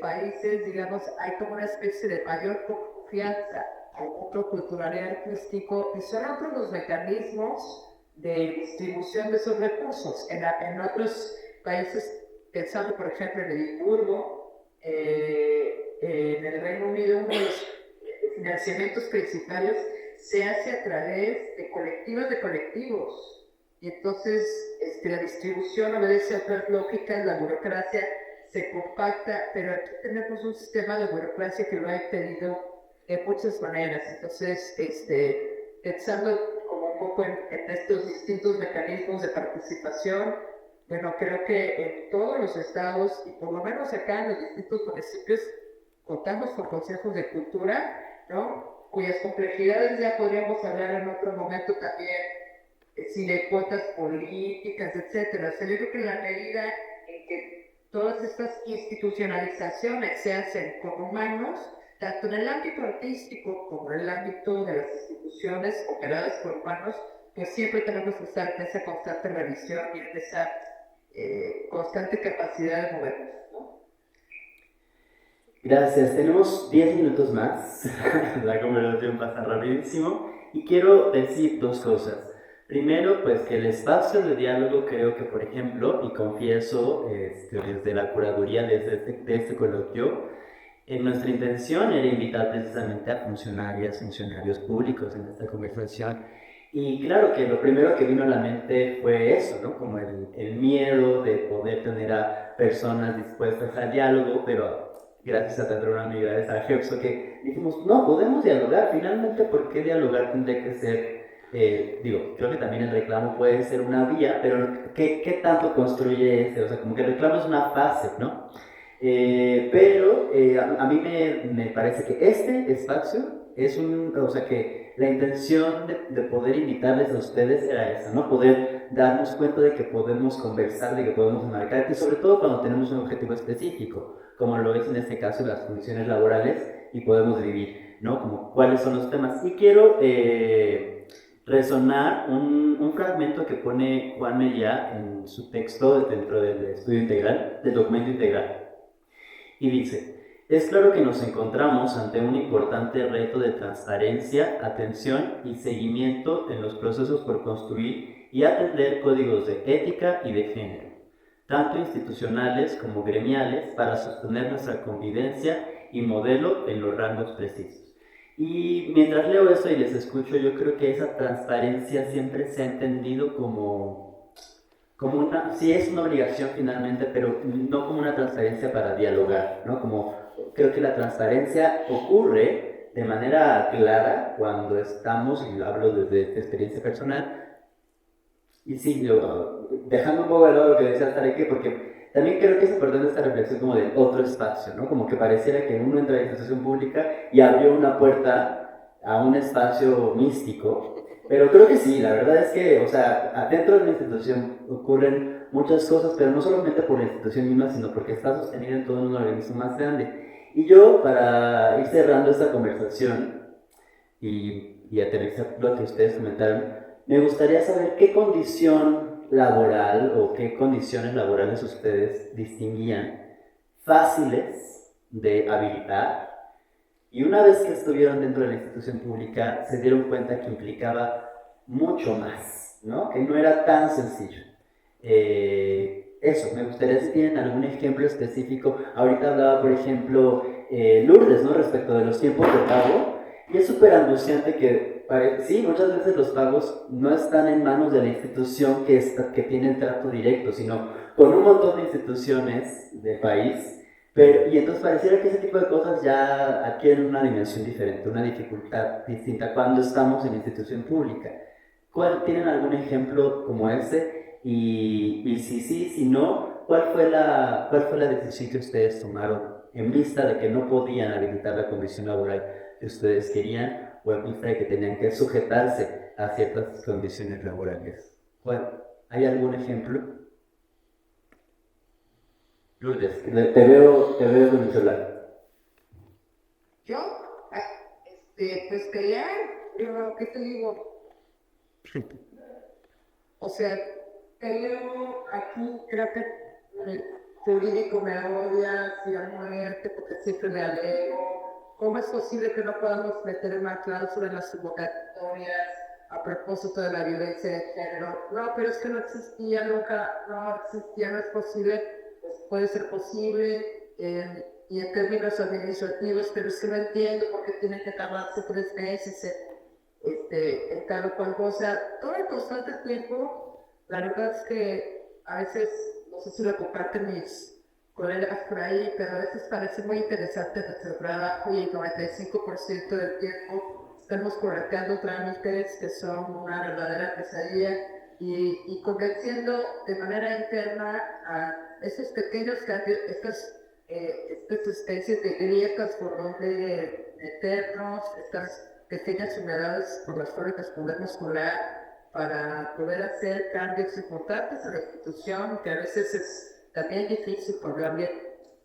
países, digamos, hay como una especie de mayor confianza al mundo cultural y artístico, y son otros los mecanismos de distribución de esos recursos. En otros países, pensando por ejemplo en Edimburgo, en el Reino Unido, uno de los financiamientos principales se hace a través de colectivos de colectivos. Y entonces la distribución obedece a otras lógicas, la burocracia se compacta, pero aquí tenemos un sistema de burocracia que lo ha impedido de muchas maneras. Entonces, pensando como un poco en estos distintos mecanismos de participación, bueno, creo que en todos los estados, y por lo menos acá en los distintos municipios, contamos con consejos de cultura, ¿no? Cuyas complejidades ya podríamos hablar en otro momento también, si de cuotas políticas, etcétera. O sea, yo creo que la medida en que todas estas institucionalizaciones se hacen con humanos, tanto en el ámbito artístico como en el ámbito de las instituciones operadas por humanos, pues siempre tenemos que estar en esa constante revisión y en esa constante capacidad de movernos, ¿no? Gracias, tenemos 10 minutos más, la conversación pasa rapidísimo y quiero decir dos cosas. Primero, pues que el espacio de diálogo creo que, por ejemplo, y confieso desde la curaduría de este coloquio, nuestra intención era invitar precisamente a funcionarios públicos en esta conversación. Y claro que lo primero que vino a la mente fue eso, ¿no? Como el miedo de poder tener a personas dispuestas al diálogo, pero gracias a tener una amiga de esa Jepso que dijimos, no, podemos dialogar, finalmente, ¿por qué dialogar tendría que ser? Creo que también el reclamo puede ser una vía, pero ¿qué tanto construye ese? O sea, como que el reclamo es una fase, ¿no? A mí me parece que este espacio es o sea, que la intención de poder invitarles a ustedes era esa, ¿no? Poder darnos cuenta de que podemos conversar, de que podemos marcar, y sobre todo cuando tenemos un objetivo específico, como lo es en este caso las condiciones laborales, y podemos vivir, ¿no? Como cuáles son los temas. Y quiero resonar un fragmento que pone Juan Mellá en su texto dentro del estudio integral, del documento integral. Y dice, es claro que nos encontramos ante un importante reto de transparencia, atención y seguimiento en los procesos por construir y atender códigos de ética y de género, tanto institucionales como gremiales, para sostener nuestra convivencia y modelo en los rangos precisos. Y mientras leo eso y les escucho, yo creo que esa transparencia siempre se ha entendido como sí es una obligación finalmente, pero no como una transparencia para dialogar, ¿no? Como creo que la transparencia ocurre de manera clara cuando estamos, y hablo desde experiencia personal, y sí, dejando un poco de lado lo que decía Tarek, porque también creo que es importante esta reflexión como de otro espacio, ¿no? Como que pareciera que uno entra en la institución pública y abrió una puerta a un espacio místico. Pero creo que sí, la verdad es que, o sea, dentro de la institución ocurren muchas cosas, pero no solamente por la institución misma, sino porque está sostenida en todo un organismo más grande. Y yo, para ir cerrando esta conversación y aterrizar lo que ustedes comentaron, me gustaría saber qué condición laboral o qué condiciones laborales ustedes distinguían fáciles de habilitar? Y una vez que estuvieron dentro de la institución pública, se dieron cuenta que implicaba mucho más, ¿no? Que no era tan sencillo. Eso, me gustaría si tienen algún ejemplo específico. Ahorita hablaba, por ejemplo, Lourdes, ¿no? Respecto de los tiempos de pago. Y es súper angustiante que, sí, muchas veces los pagos no están en manos de la institución que tiene el trato directo, sino con un montón de instituciones del país. Y entonces pareciera que ese tipo de cosas ya adquieren una dimensión diferente, una dificultad distinta cuando estamos en institución pública. ¿Tienen algún ejemplo como ese? Y si sí, si no, ¿cuál fue la decisión que ustedes tomaron en vista de que no podían habilitar la condición laboral que ustedes querían o en vista de que tenían que sujetarse a ciertas condiciones laborales? ¿Hay algún ejemplo? Lourdes, te veo con el celular. Yo, pues quería, yo, ¿qué te digo? O sea, creo aquí, creo que el jurídico me odia, si a muerte, porque siempre me alego. ¿Cómo es posible que no podamos meter una cláusula en las convocatorias a propósito de la violencia de género? No, pero es que no existía, nunca, no existía, no es posible. Pues puede ser posible, y en términos administrativos, pero es que no entiendo por qué tienen que tardarse 3 meses en cada cual cosa. Todo el constante tiempo, la verdad es que a veces, no sé si lo comparten mis colegas por ahí, pero a veces parece muy interesante nuestro trabajo y el 95% del tiempo estamos correteando trámites que son una verdadera pesadilla y convenciendo de manera interna a esos pequeños cambios, estas especies de grietas por donde meternos, estas pequeñas humedades por las cuales podemos colar para poder hacer cambios importantes en la institución, que a veces es también difícil porque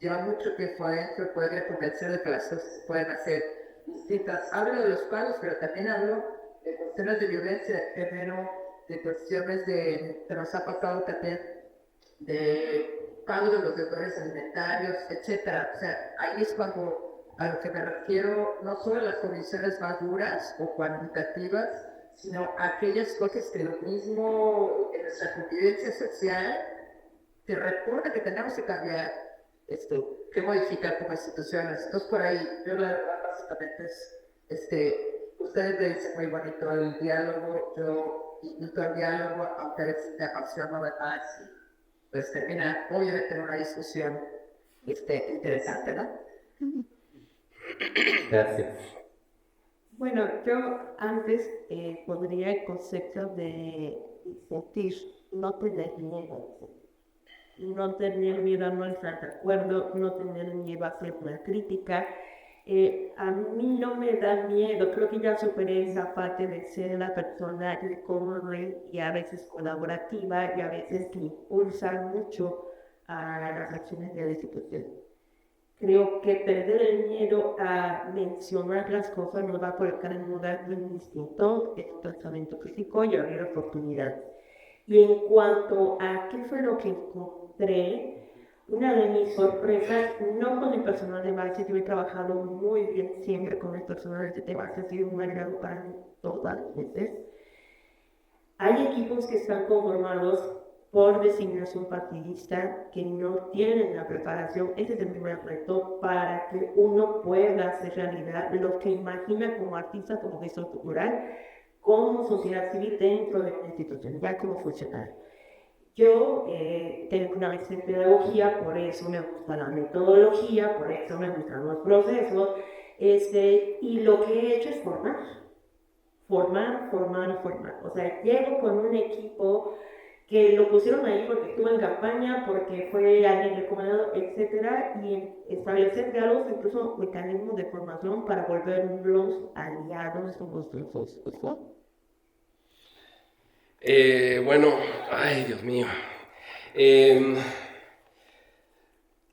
lleva mucho tiempo adentro poder convencer de que las cosas se pueden hacer distintas. Hablo de los pagos, pero también hablo de cuestiones de violencia de género, de cuestiones que nos ha pasado también de pago de los deudores alimentarios, etcétera. O sea, ahí es cuando a lo que me refiero, no solo las condiciones más duras o cuantitativas, sino aquellas cosas que lo mismo en nuestra convivencia social te recuerda que tenemos que cambiar, que modificar como instituciones. Entonces, por ahí, yo la verdad básicamente es, ustedes le dicen muy bonito el diálogo, yo invito al diálogo, aunque a veces me apasiona, ¿verdad? Pues termina, obvio, de tener una discusión interesante, ¿no? Gracias. Bueno, yo antes pondría el concepto de sentir, no tener miedo. No tener miedo a no estar de acuerdo, no tener miedo a hacer una crítica. A mí no me da miedo, creo que ya superé esa parte de ser la persona que corre y a veces colaborativa y a veces que impulsa mucho a las acciones de la institución. Creo que perder el miedo a mencionar las cosas nos va a colocar en un lugar muy distinto, en un tratamiento físico y abrir oportunidades. Y en cuanto a qué fue lo que encontré, una de mis sorpresas, no con el personal de base, yo he trabajado muy bien siempre con el personal de base, ha sido un agrado para mí todas las veces. Hay equipos que están conformados por designación partidista que no tienen la preparación. Ese es el primer reto para que uno pueda hacer realidad lo que imagina como artista, como gestor cultural, como sociedad civil dentro de una institución, ya como funcionario. Yo tengo una maestría en pedagogía, por eso me gusta la metodología, por eso me gustan los procesos, y lo que he hecho es formar. O sea, llego con un equipo que lo pusieron ahí porque estuvo en campaña, porque fue alguien recomendado, etcétera, y establecer diálogos, incluso mecanismos de formación para volverlos aliados con los procesos. Bueno, ay Dios mío.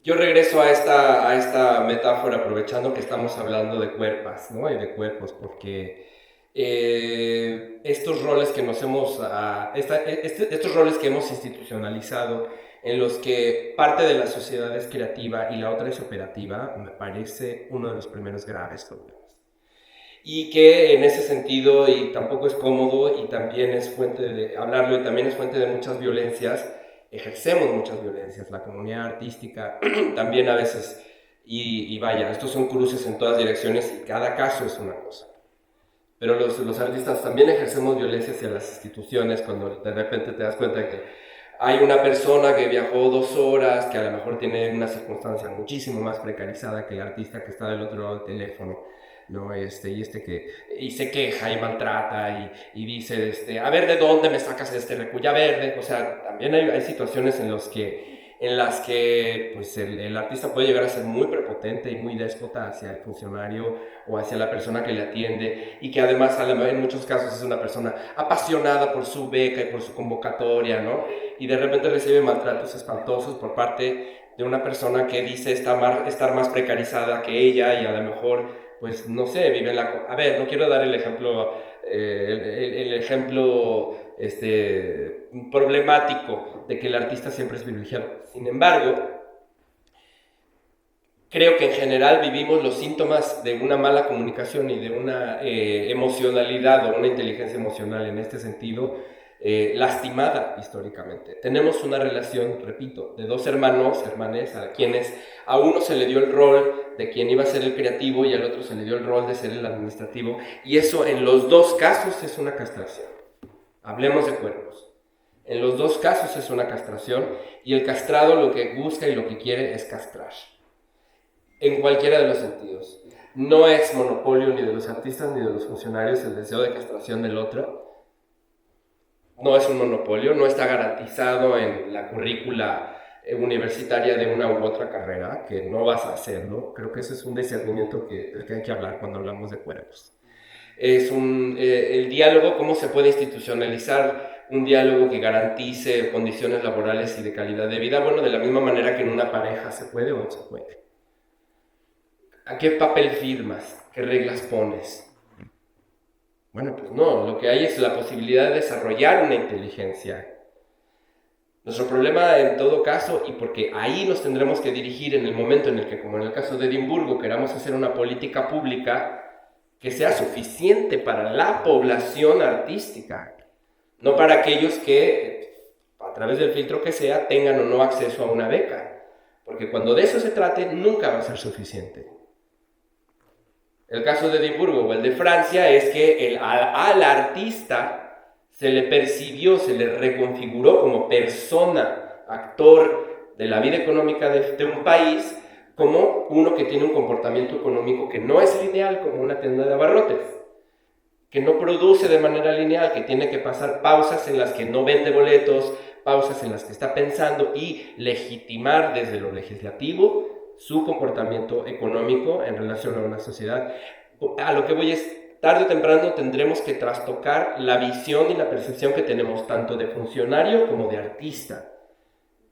Yo regreso a esta metáfora, aprovechando que estamos hablando de cuerpos, ¿no? Y de cuerpos, porque estos roles que estos roles que hemos institucionalizado, en los que parte de la sociedad es creativa y la otra es operativa, me parece uno de los primeros graves problemas. Y que en ese sentido, y tampoco es cómodo, y también es fuente de hablarlo, y también es fuente de muchas violencias, ejercemos muchas violencias, la comunidad artística también a veces, y vaya, estos son cruces en todas direcciones y cada caso es una cosa. Pero los artistas también ejercemos violencia hacia las instituciones cuando de repente te das cuenta que hay una persona que viajó 2 horas, que a lo mejor tiene una circunstancia muchísimo más precarizada que el artista que está del otro lado del teléfono, ¿no? Y se queja y maltrata y dice, a ver, ¿de dónde me sacas este recuya verde? O sea, también hay situaciones en las que pues el artista puede llegar a ser muy prepotente y muy déspota hacia el funcionario o hacia la persona que le atiende, y que además en muchos casos es una persona apasionada por su beca y por su convocatoria, ¿no? Y de repente recibe maltratos espantosos por parte de una persona que dice estar más precarizada que ella, y a lo mejor, pues no sé, vive en la... A ver, no quiero dar el ejemplo problemático de que el artista siempre es privilegiado. Sin embargo, creo que en general vivimos los síntomas de una mala comunicación y de una emocionalidad o una inteligencia emocional en este sentido lastimada históricamente. Tenemos una relación, repito, de 2 hermanes a quienes a uno se le dio el rol de quien iba a ser el creativo y al otro se le dio el rol de ser el administrativo, y eso en los 2 casos es una castración. Hablemos de cuerpos. En los 2 casos es una castración, y el castrado lo que busca y lo que quiere es castrar. En cualquiera de los sentidos. No es monopolio ni de los artistas ni de los funcionarios el deseo de castración del otro. No es un monopolio, no está garantizado en la currícula universitaria de una u otra carrera, que no vas a hacerlo. Creo que ese es un discernimiento del que hay que hablar cuando hablamos de cuerpos. Es el diálogo, cómo se puede institucionalizar un diálogo que garantice condiciones laborales y de calidad de vida. Bueno, de la misma manera que en una pareja se puede o no se puede. ¿A qué papel firmas? ¿Qué reglas pones? Bueno, pues no, lo que hay es la posibilidad de desarrollar una inteligencia. Nuestro problema en todo caso, y porque ahí nos tendremos que dirigir en el momento en el que, como en el caso de Edimburgo, queramos hacer una política pública que sea suficiente para la población artística, no para aquellos que, a través del filtro que sea, tengan o no acceso a una beca, porque cuando de eso se trate, nunca va a ser suficiente. El caso de Edimburgo o el de Francia es que al artista se le percibió, se le reconfiguró como persona, actor de la vida económica de un país, como uno que tiene un comportamiento económico que no es lineal, como una tienda de abarrotes, que no produce de manera lineal, que tiene que pasar pausas en las que no vende boletos, pausas en las que está pensando, y legitimar desde lo legislativo su comportamiento económico en relación a una sociedad. A lo que voy es, tarde o temprano tendremos que trastocar la visión y la percepción que tenemos tanto de funcionario como de artista,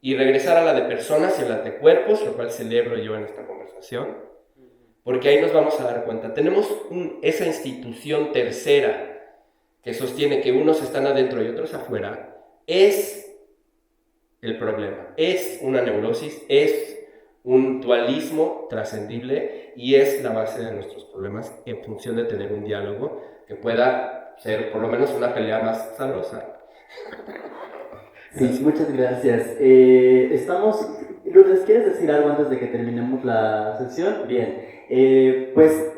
y regresar a la de personas y a la de cuerpos, lo cual celebro yo en esta conversación, porque ahí nos vamos a dar cuenta. Tenemos esa institución tercera que sostiene que unos están adentro y otros afuera, es el problema, es una neurosis, es un dualismo trascendible, y es la base de nuestros problemas en función de tener un diálogo que pueda ser por lo menos una pelea más sabrosa. Sí, muchas gracias. Lourdes, ¿quieres decir algo antes de que terminemos la sesión? Bien, pues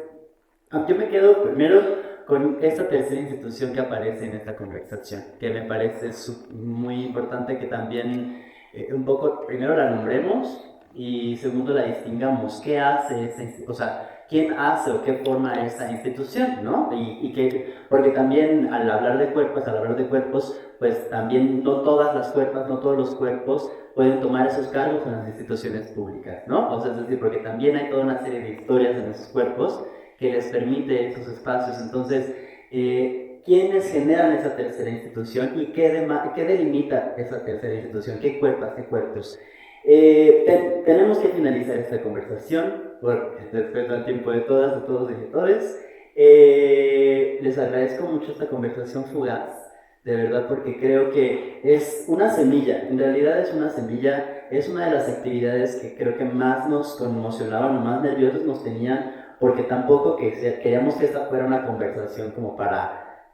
yo me quedo primero con esta tercera institución que aparece en esta conversación, que me parece muy importante que también un poco, primero la nombremos y segundo la distingamos. ¿Qué hace esa institución? O sea, ¿quién hace o qué forma esta institución, ¿no? Porque también al hablar de cuerpos, pues también no todas las cuerpas, no todos los cuerpos pueden tomar esos cargos en las instituciones públicas, ¿no? O sea, es decir, porque también hay toda una serie de historias en esos cuerpos que les permite esos espacios. Entonces, ¿quiénes generan esa tercera institución y qué delimita esa tercera institución? ¿Qué cuerpos? Tenemos que finalizar esta conversación, porque respeto al tiempo de todas, de todos los editores. Les agradezco mucho esta conversación fugaz, de verdad, porque creo que es una semilla, en realidad es una semilla, es una de las actividades que creo que más nos conmocionaban o más nerviosos nos tenían, porque tampoco queríamos que esta fuera una conversación como para,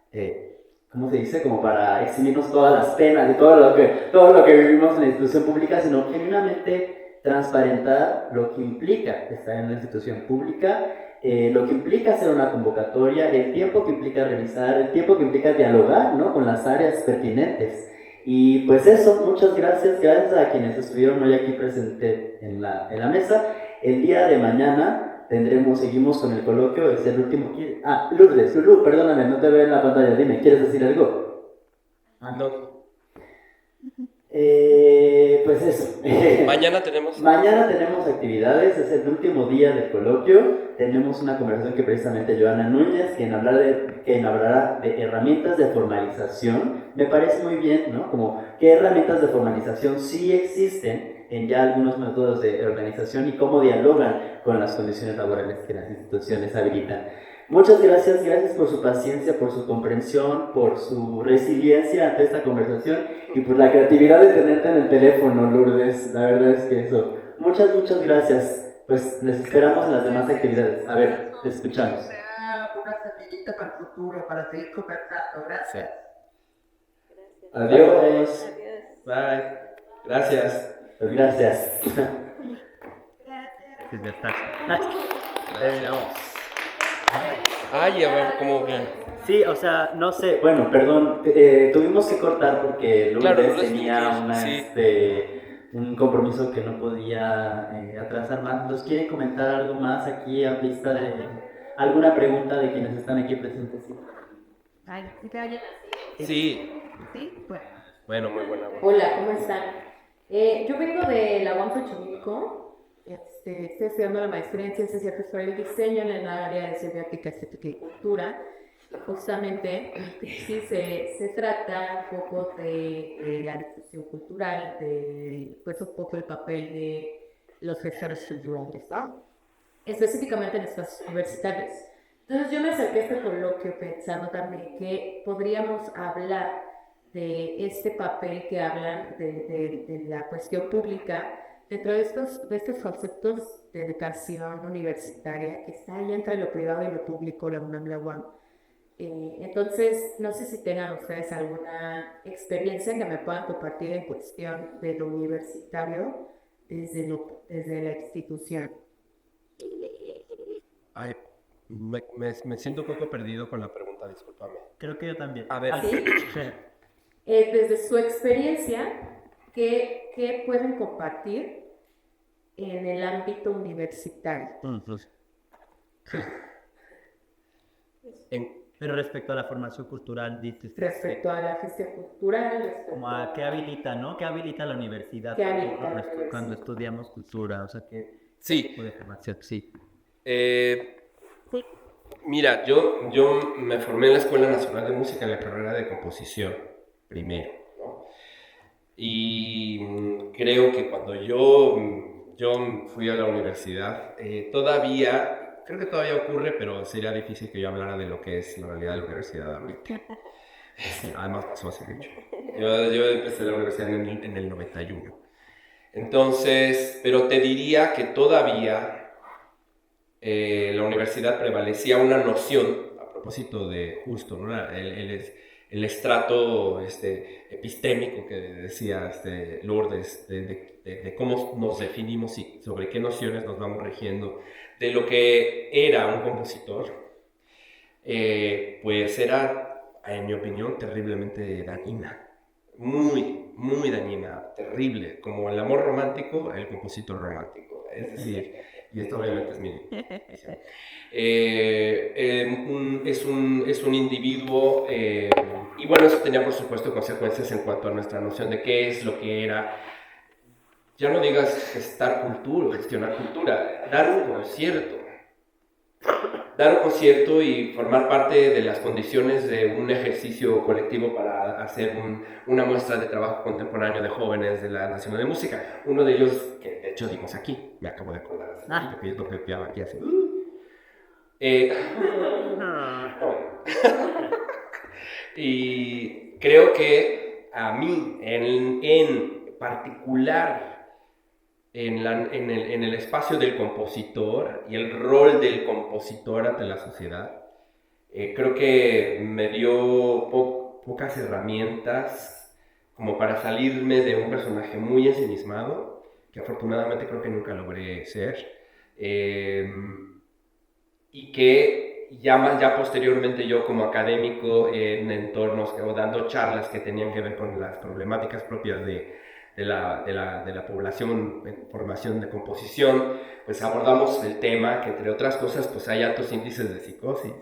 ¿cómo se dice? Como para eximirnos todas las penas y todo lo que vivimos en la institución pública, sino genuinamente transparentar lo que implica estar en una institución pública, lo que implica hacer una convocatoria, el tiempo que implica revisar, el tiempo que implica dialogar, ¿no?, con las áreas pertinentes. Y pues eso, muchas gracias a quienes estuvieron hoy aquí presentes en la mesa. El día de mañana seguimos con el coloquio, es el último. Lourdes, Lulu, perdóname, no te veo en la pantalla, dime, ¿quieres decir algo? No. Pues eso. Mañana tenemos actividades, es el último día del coloquio. Tenemos una conversación que precisamente Joana Núñez, quien hablará de herramientas de formalización. Me parece muy bien, ¿no? Como qué herramientas de formalización sí existen en ya algunos métodos de organización y cómo dialogan con las condiciones laborales que las instituciones habilitan. Muchas gracias por su paciencia, por su comprensión, por su resiliencia ante esta conversación y por la creatividad de tenerte en el teléfono, Lourdes. La verdad es que eso. Muchas gracias. Pues les esperamos en las demás actividades. A ver, te escuchamos. Sea una semillita para el futuro, para seguir conversando. Gracias. Adiós. Bye. Gracias. Pues gracias. Ay, a ver, ¿cómo que? Sí, o sea, no sé, bueno, perdón, tuvimos que cortar porque Lourdes Claro, tenía sí. un compromiso que no podía atrasar más. ¿Nos quiere comentar algo más aquí a vista de alguna pregunta de quienes están aquí presentes? Ay, ¿sí te oye? Sí. Sí, bueno. Bueno, muy buena. Hola, ¿cómo están? Yo vengo de la UAM Xochimilco. Estoy estudiando la maestría en Ciencias y Artes para el Diseño en el área de Semiótica, Estética y Cultura. Justamente, sí, se trata un poco de la difusión cultural, pues un poco el papel de los gestores culturales, ¿no? Específicamente en espacios universitarios. Entonces yo me acerqué a este coloquio pensando también que podríamos hablar de este papel que hablan de la cuestión pública dentro de estos conceptos de educación universitaria que está ahí entre lo privado y lo público, la UNAM y la UAM. Entonces, no sé si tengan ustedes alguna experiencia que me puedan compartir en cuestión de lo universitario desde la institución. Ay, me siento un poco perdido con la pregunta, discúlpame. Creo que yo también. A ver. ¿Sí? Desde su experiencia, ¿qué pueden compartir en el ámbito universitario? Pero respecto a la formación cultural, dices. Respecto a la gestión cultural, Como a qué habilita, ¿no? ¿Qué habilita la universidad ¿Qué habilita la universidad? cuando estudiamos cultura? O sea, ¿qué Sí. tipo de formación? Sí. Mira, yo me formé en la Escuela Nacional de Música en la carrera de composición, primero, ¿no? Y creo que cuando yo fui a la universidad, creo que todavía ocurre, pero sería difícil que yo hablara de lo que es la realidad de la universidad ahorita. Además pasó hace mucho. Yo empecé la universidad en el 91. Entonces, pero te diría que todavía la universidad prevalecía una noción, a propósito de justo, ¿no?, el estrato epistémico que decía Lourdes, de cómo nos definimos y sobre qué nociones nos vamos rigiendo, de lo que era un compositor, pues era, en mi opinión, terriblemente dañina. Muy, muy dañina, terrible, como el amor romántico, el compositor romántico. Es decir, y esto obviamente es mi visión. Es un individuo, y bueno, eso tenía por supuesto consecuencias en cuanto a nuestra noción de qué es lo que era, ya no digas gestar cultura, gestionar cultura, dar un concierto y formar parte de las condiciones de un ejercicio colectivo para hacer una muestra de trabajo contemporáneo de jóvenes de la Nacional de Música. Uno de ellos, que de hecho dimos aquí, me acabo de acordar, porque yo toqué aquí hace. Y creo que a mí, en particular, en el espacio del compositor y el rol del compositor ante la sociedad, creo que me dio pocas herramientas como para salirme de un personaje muy ensimismado, que afortunadamente creo que nunca logré ser, y que ya posteriormente yo como académico en entornos o dando charlas que tenían que ver con las problemáticas propias de la población en formación de composición, pues abordamos el tema que entre otras cosas pues hay altos índices de psicosis.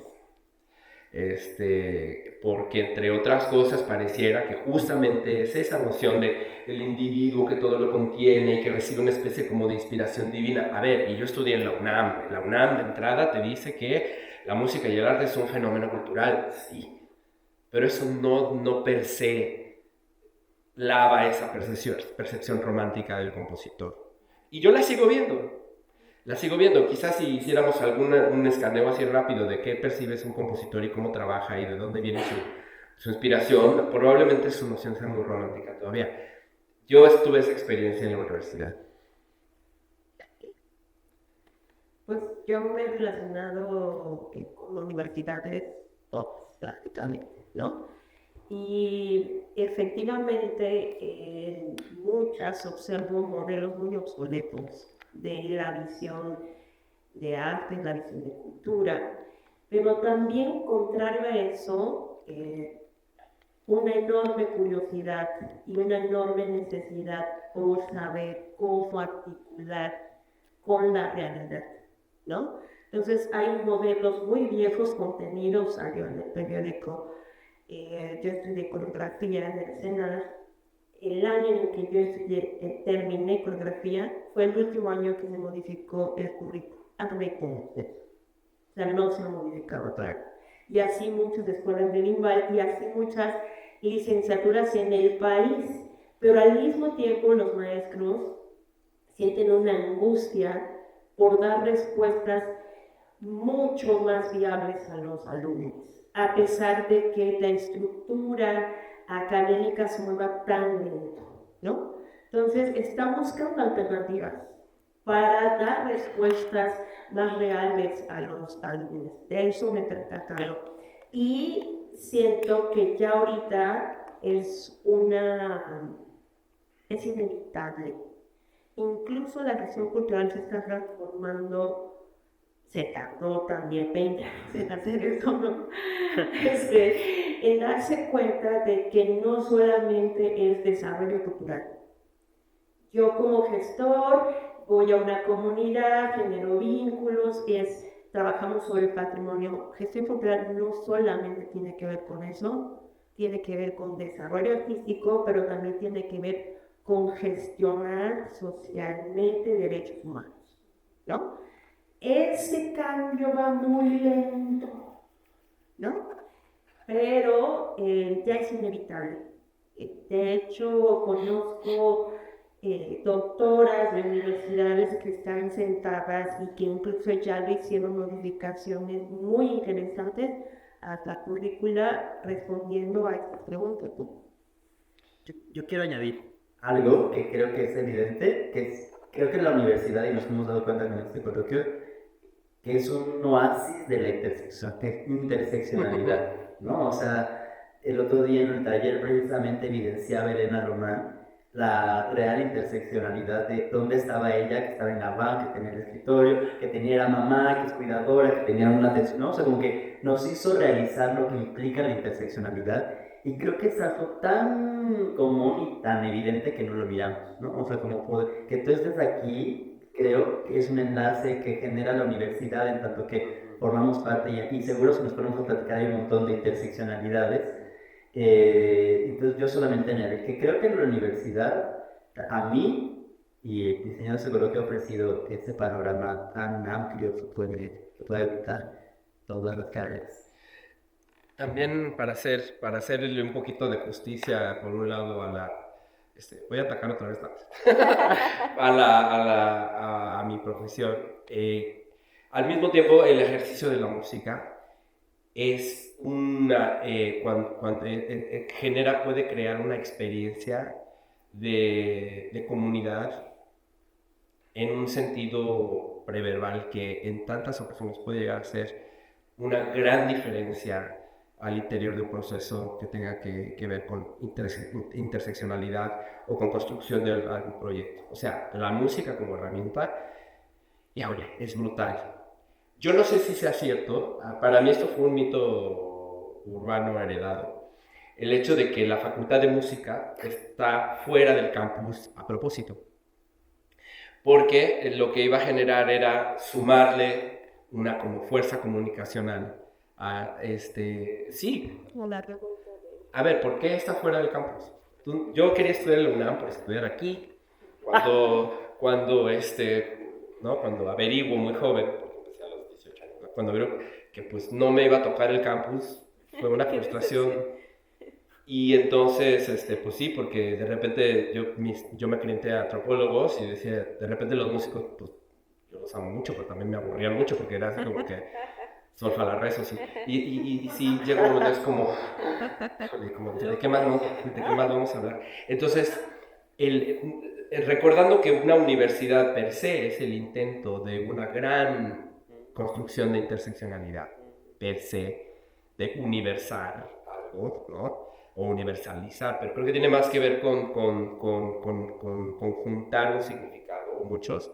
Porque entre otras cosas pareciera que justamente es esa noción del individuo que todo lo contiene y que recibe una especie como de inspiración divina. A ver, y yo estudié en la UNAM de entrada te dice que la música y el arte es un fenómeno cultural, sí, pero eso no per se lava esa percepción romántica del compositor. Y yo la sigo viendo. Quizás si hiciéramos un escaneo así rápido de qué percibes un compositor y cómo trabaja y de dónde viene su inspiración, probablemente su noción sea muy romántica todavía. Yo tuve esa experiencia en la universidad. Pues yo me he relacionado con universidades todas, prácticamente, ¿no? Y efectivamente en muchas observo modelos muy obsoletos de la visión de arte, la visión de cultura, pero también contrario a eso, una enorme curiosidad y una enorme necesidad por saber cómo articular con la realidad, ¿no? Entonces hay modelos muy viejos contenidos, salió en el periódico. Yo estudié coreografía en el SENA. El año en que yo terminé coreografía fue el último año que se modificó el currículum. O sea, no se modificaba, claro. Y así muchas escuelas bilingües y así muchas licenciaturas en el país. Pero al mismo tiempo los maestros sienten una angustia por dar respuestas mucho más viables a los alumnos, a pesar de que la estructura académica se mueva tan lento, ¿no? Entonces, están buscando alternativas para dar respuestas más reales a los alumnos. De eso me trataron. Y siento que ya ahorita es inevitable. Incluso la gestión cultural se está transformando. Se tardó también 20 años en hacer eso, ¿no? En darse cuenta de que no solamente es desarrollo cultural. Yo como gestor voy a una comunidad, genero vínculos, trabajamos sobre el patrimonio. Gestión cultural no solamente tiene que ver con eso, tiene que ver con desarrollo artístico, pero también tiene que ver con gestionar socialmente derechos humanos, ¿no? Ese cambio va muy lento, ¿no? Pero ya es inevitable. De hecho, conozco doctoras de universidades que están sentadas y que incluso ya le hicieron modificaciones muy interesantes a la currícula respondiendo a estas preguntas. Yo quiero añadir algo que creo que es evidente, creo que en la universidad, y nos hemos dado cuenta con este coloquio, que es un oasis de la interseccionalidad, ¿no? O sea, el otro día en el taller precisamente evidenciaba Elena Román la real interseccionalidad de dónde estaba ella, que estaba en la banca, que tenía el escritorio, que tenía la mamá, que es cuidadora, que tenía una atención, ¿no? O sea, como que nos hizo realizar lo que implica la interseccionalidad. Y creo que es algo tan común y tan evidente que no lo miramos, ¿no? O sea, como que tú estés aquí, creo que es un enlace que genera la universidad en tanto que formamos parte y seguro si nos ponemos a platicar hay un montón de interseccionalidades. Entonces yo solamente añadir que creo que en la universidad, a mí, y el diseñador seguro que ha ofrecido este panorama tan amplio que puede evitar todas las carreras. También para hacerle un poquito de justicia, por un lado, voy a atacar otra vez a mi profesión. Al mismo tiempo, el ejercicio de la música es puede crear una experiencia de comunidad en un sentido preverbal que en tantas ocasiones puede llegar a ser una gran diferencia al interior de un proceso que tenga que ver con interseccionalidad o con construcción de algún proyecto. O sea, la música como herramienta, y ahora, es brutal. Yo no sé si sea cierto, para mí esto fue un mito urbano heredado, el hecho de que la Facultad de Música está fuera del campus a propósito, porque lo que iba a generar era sumarle una como fuerza comunicacional a sí. A ver, ¿por qué está fuera del campus? Yo quería estudiar en la UNAM por estudiar aquí, cuando averiguo muy joven, empecé a los 18 años, ¿no? Cuando veo que pues no me iba a tocar el campus, fue una frustración. Y entonces, pues sí, porque de repente yo me clienté a antropólogos y decía, de repente los músicos, pues yo los amo mucho, pero también me aburrían mucho porque era así como que solfa la rezo, sí. Y sí, llegó un momento, es como ¿de qué más vamos a hablar? Entonces, recordando que una universidad per se es el intento de una gran construcción de interseccionalidad, per se, de universal algo, ¿no? O universalizar, pero creo que tiene más que ver con conjuntar un significado, o muchos.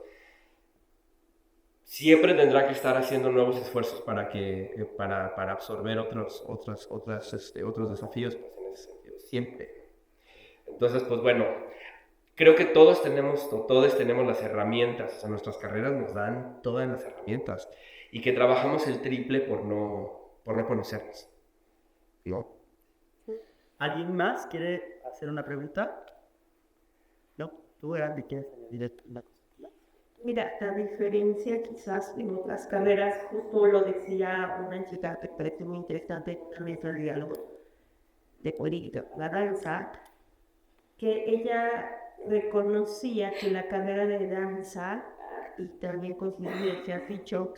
Siempre tendrá que estar haciendo nuevos esfuerzos para absorber otros desafíos, pues, en ese sentido, siempre. Entonces, pues bueno, creo que todos tenemos las herramientas, o sea, nuestras carreras nos dan todas las herramientas y que trabajamos el triple por no conocernos, ¿no? ¿Alguien más quiere hacer una pregunta? No, tú, Andy, ¿quieres añadir una cosa? Mira, la diferencia quizás en otras carreras, justo lo decía una chica que parece muy interesante también el diálogo de política, la danza, que ella reconocía que la carrera de danza, y también con su decía dicho,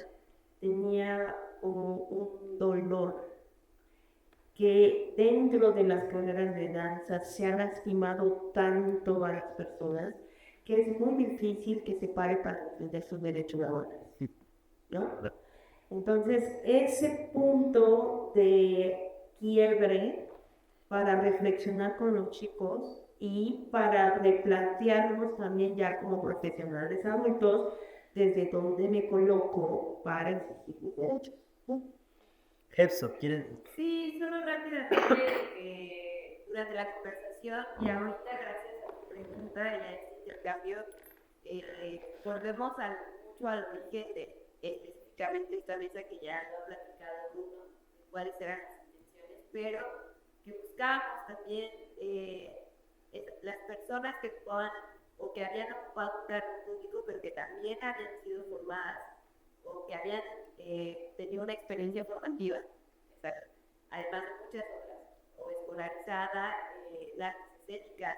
tenía como un dolor que dentro de las carreras de danza se ha lastimado tanto a las personas que es muy difícil que se pare para defender sus derechos laborales, ¿no? Entonces, ese punto de quiebre para reflexionar con los chicos y para replantearnos también ya como profesionales adultos desde dónde me coloco para exigir mis derechos. Eso, ¿quieren? Sí, solo rápidamente durante la conversación y ahorita gracias a tu pregunta y a este intercambio volvemos mucho al origen de específicamente esta mesa que ya hemos platicado cuáles eran las intenciones, pero que buscábamos también las personas que ocupaban o que habían ocupado un cargo público pero que también habían sido formadas o que habían tenido una experiencia formativa, además de muchas otras, o escolarizada, las estéticas,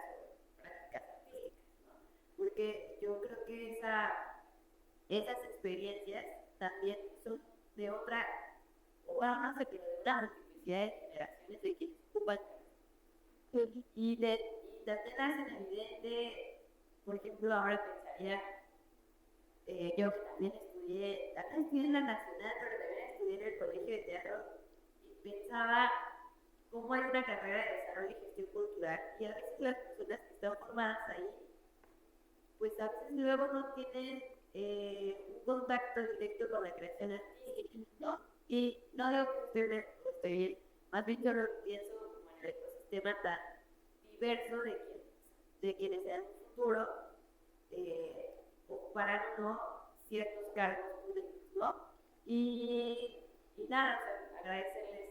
prácticas físicas, ¿no? Porque yo creo que esas experiencias también son de otra, o no sé, pero de una multiplicidad de generaciones de quienes ocupan. Y también hacen evidente, por ejemplo, ahora pensaría, yo también estudié en la Nacional, pero también estudié en el Colegio de Teatro, y pensaba cómo hay una carrera de desarrollo y gestión cultural, y a veces las personas que están formadas ahí, pues a veces luego no tienen un contacto directo con la creación artística, ¿no? Y no digo que esté bien, más bien yo lo pienso como el ecosistema tan diverso de quienes en el futuro ocuparán o no ciertos cargos públicos, ¿no? Y nada, o sea, agradecerles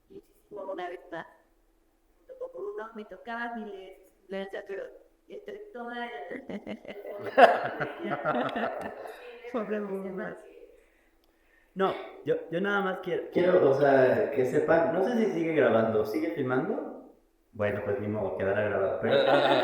muchísimo una vez más. Junto con uno me tocaba miles, pero entre todas No, yo nada más quiero, o sea, que sepan, no sé si sigue grabando, ¿sigue filmando? Bueno, pues ni modo, quedará grabado. Pero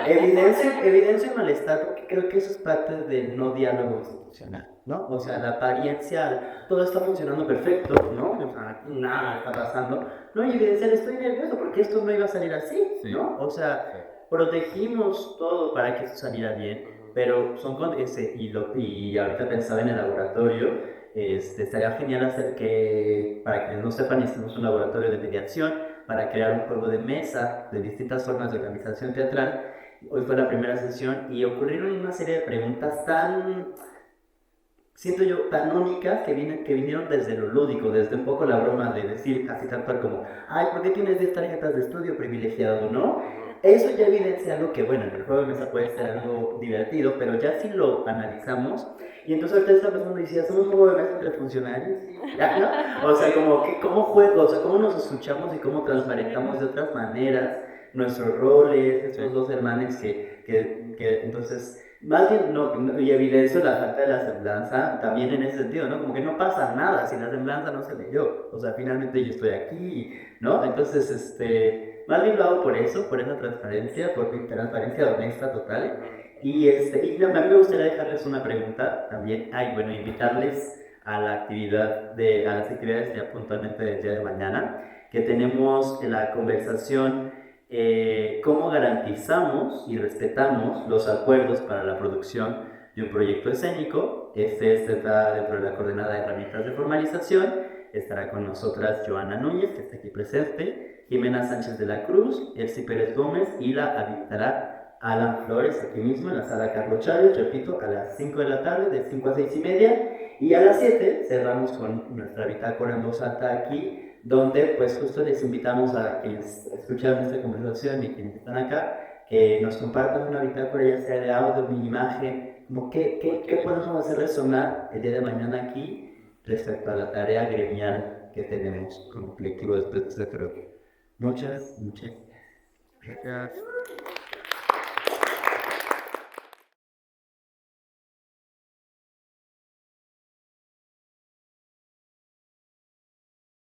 evidencio el malestar porque creo que eso es parte del no diálogo institucional, ¿no? O sea, la apariencia, todo está funcionando perfecto, ¿no? O sea, nada está pasando. No, y evidenciar, estoy nervioso porque esto no iba a salir así, ¿no? O sea, protegimos todo para que esto saliera bien, pero son con ese, y ahorita pensaba en el laboratorio, estaría genial hacer que, para que no sepan, hicimos un laboratorio de mediación para crear un juego de mesa de distintas formas de organización teatral. Hoy fue la primera sesión y ocurrieron una serie de preguntas tan, siento yo, tan únicas que vinieron desde lo lúdico, desde un poco la broma de decir así tal cual como, ay, ¿por qué tienes 10 tarjetas de estudio privilegiado, no? Eso ya evidencia algo que, bueno, en el juego de mesa puede ser algo divertido, pero ya si lo analizamos, y entonces ahorita esta persona decía, somos un juego de mesa entre funcionarios, ¿ya, no? O sea, como que, ¿cómo juego? O sea, ¿cómo nos escuchamos y cómo transparentamos de otras maneras nuestros roles, estos dos hermanos que entonces... Más bien, y evidencio la falta de la semblanza también en ese sentido, ¿no? Como que no pasa nada si la semblanza no se leyó. O sea, finalmente yo estoy aquí, ¿no? Entonces, más bien lo hago por eso, por esa transparencia, por mi transparencia honesta total. Y a mí me gustaría dejarles una pregunta también. Ay, bueno, invitarles a la actividad a las actividades ya puntualmente del día de mañana, que tenemos la conversación cómo garantizamos y respetamos los acuerdos para la producción de un proyecto escénico. Está dentro de la coordenada de herramientas de formalización. Estará con nosotras Joana Núñez, que está aquí presente, Jimena Sánchez de la Cruz, Elsie Pérez Gómez, y la habilitará Alan Flores, aquí mismo en la sala Carlos Chávez, repito, a las 5 de la tarde, de 5 a 6:30, y a las 7 cerramos con nuestra bitácora en voz alta aquí, donde pues justo les invitamos a quienes escucharon esta conversación y quienes están acá, que nos compartan una bitácora, ya sea de audio, de imagen, como qué podemos hacer resonar el día de mañana aquí respecto a la tarea gremial que tenemos como colectivo después de este creo. Muchas gracias.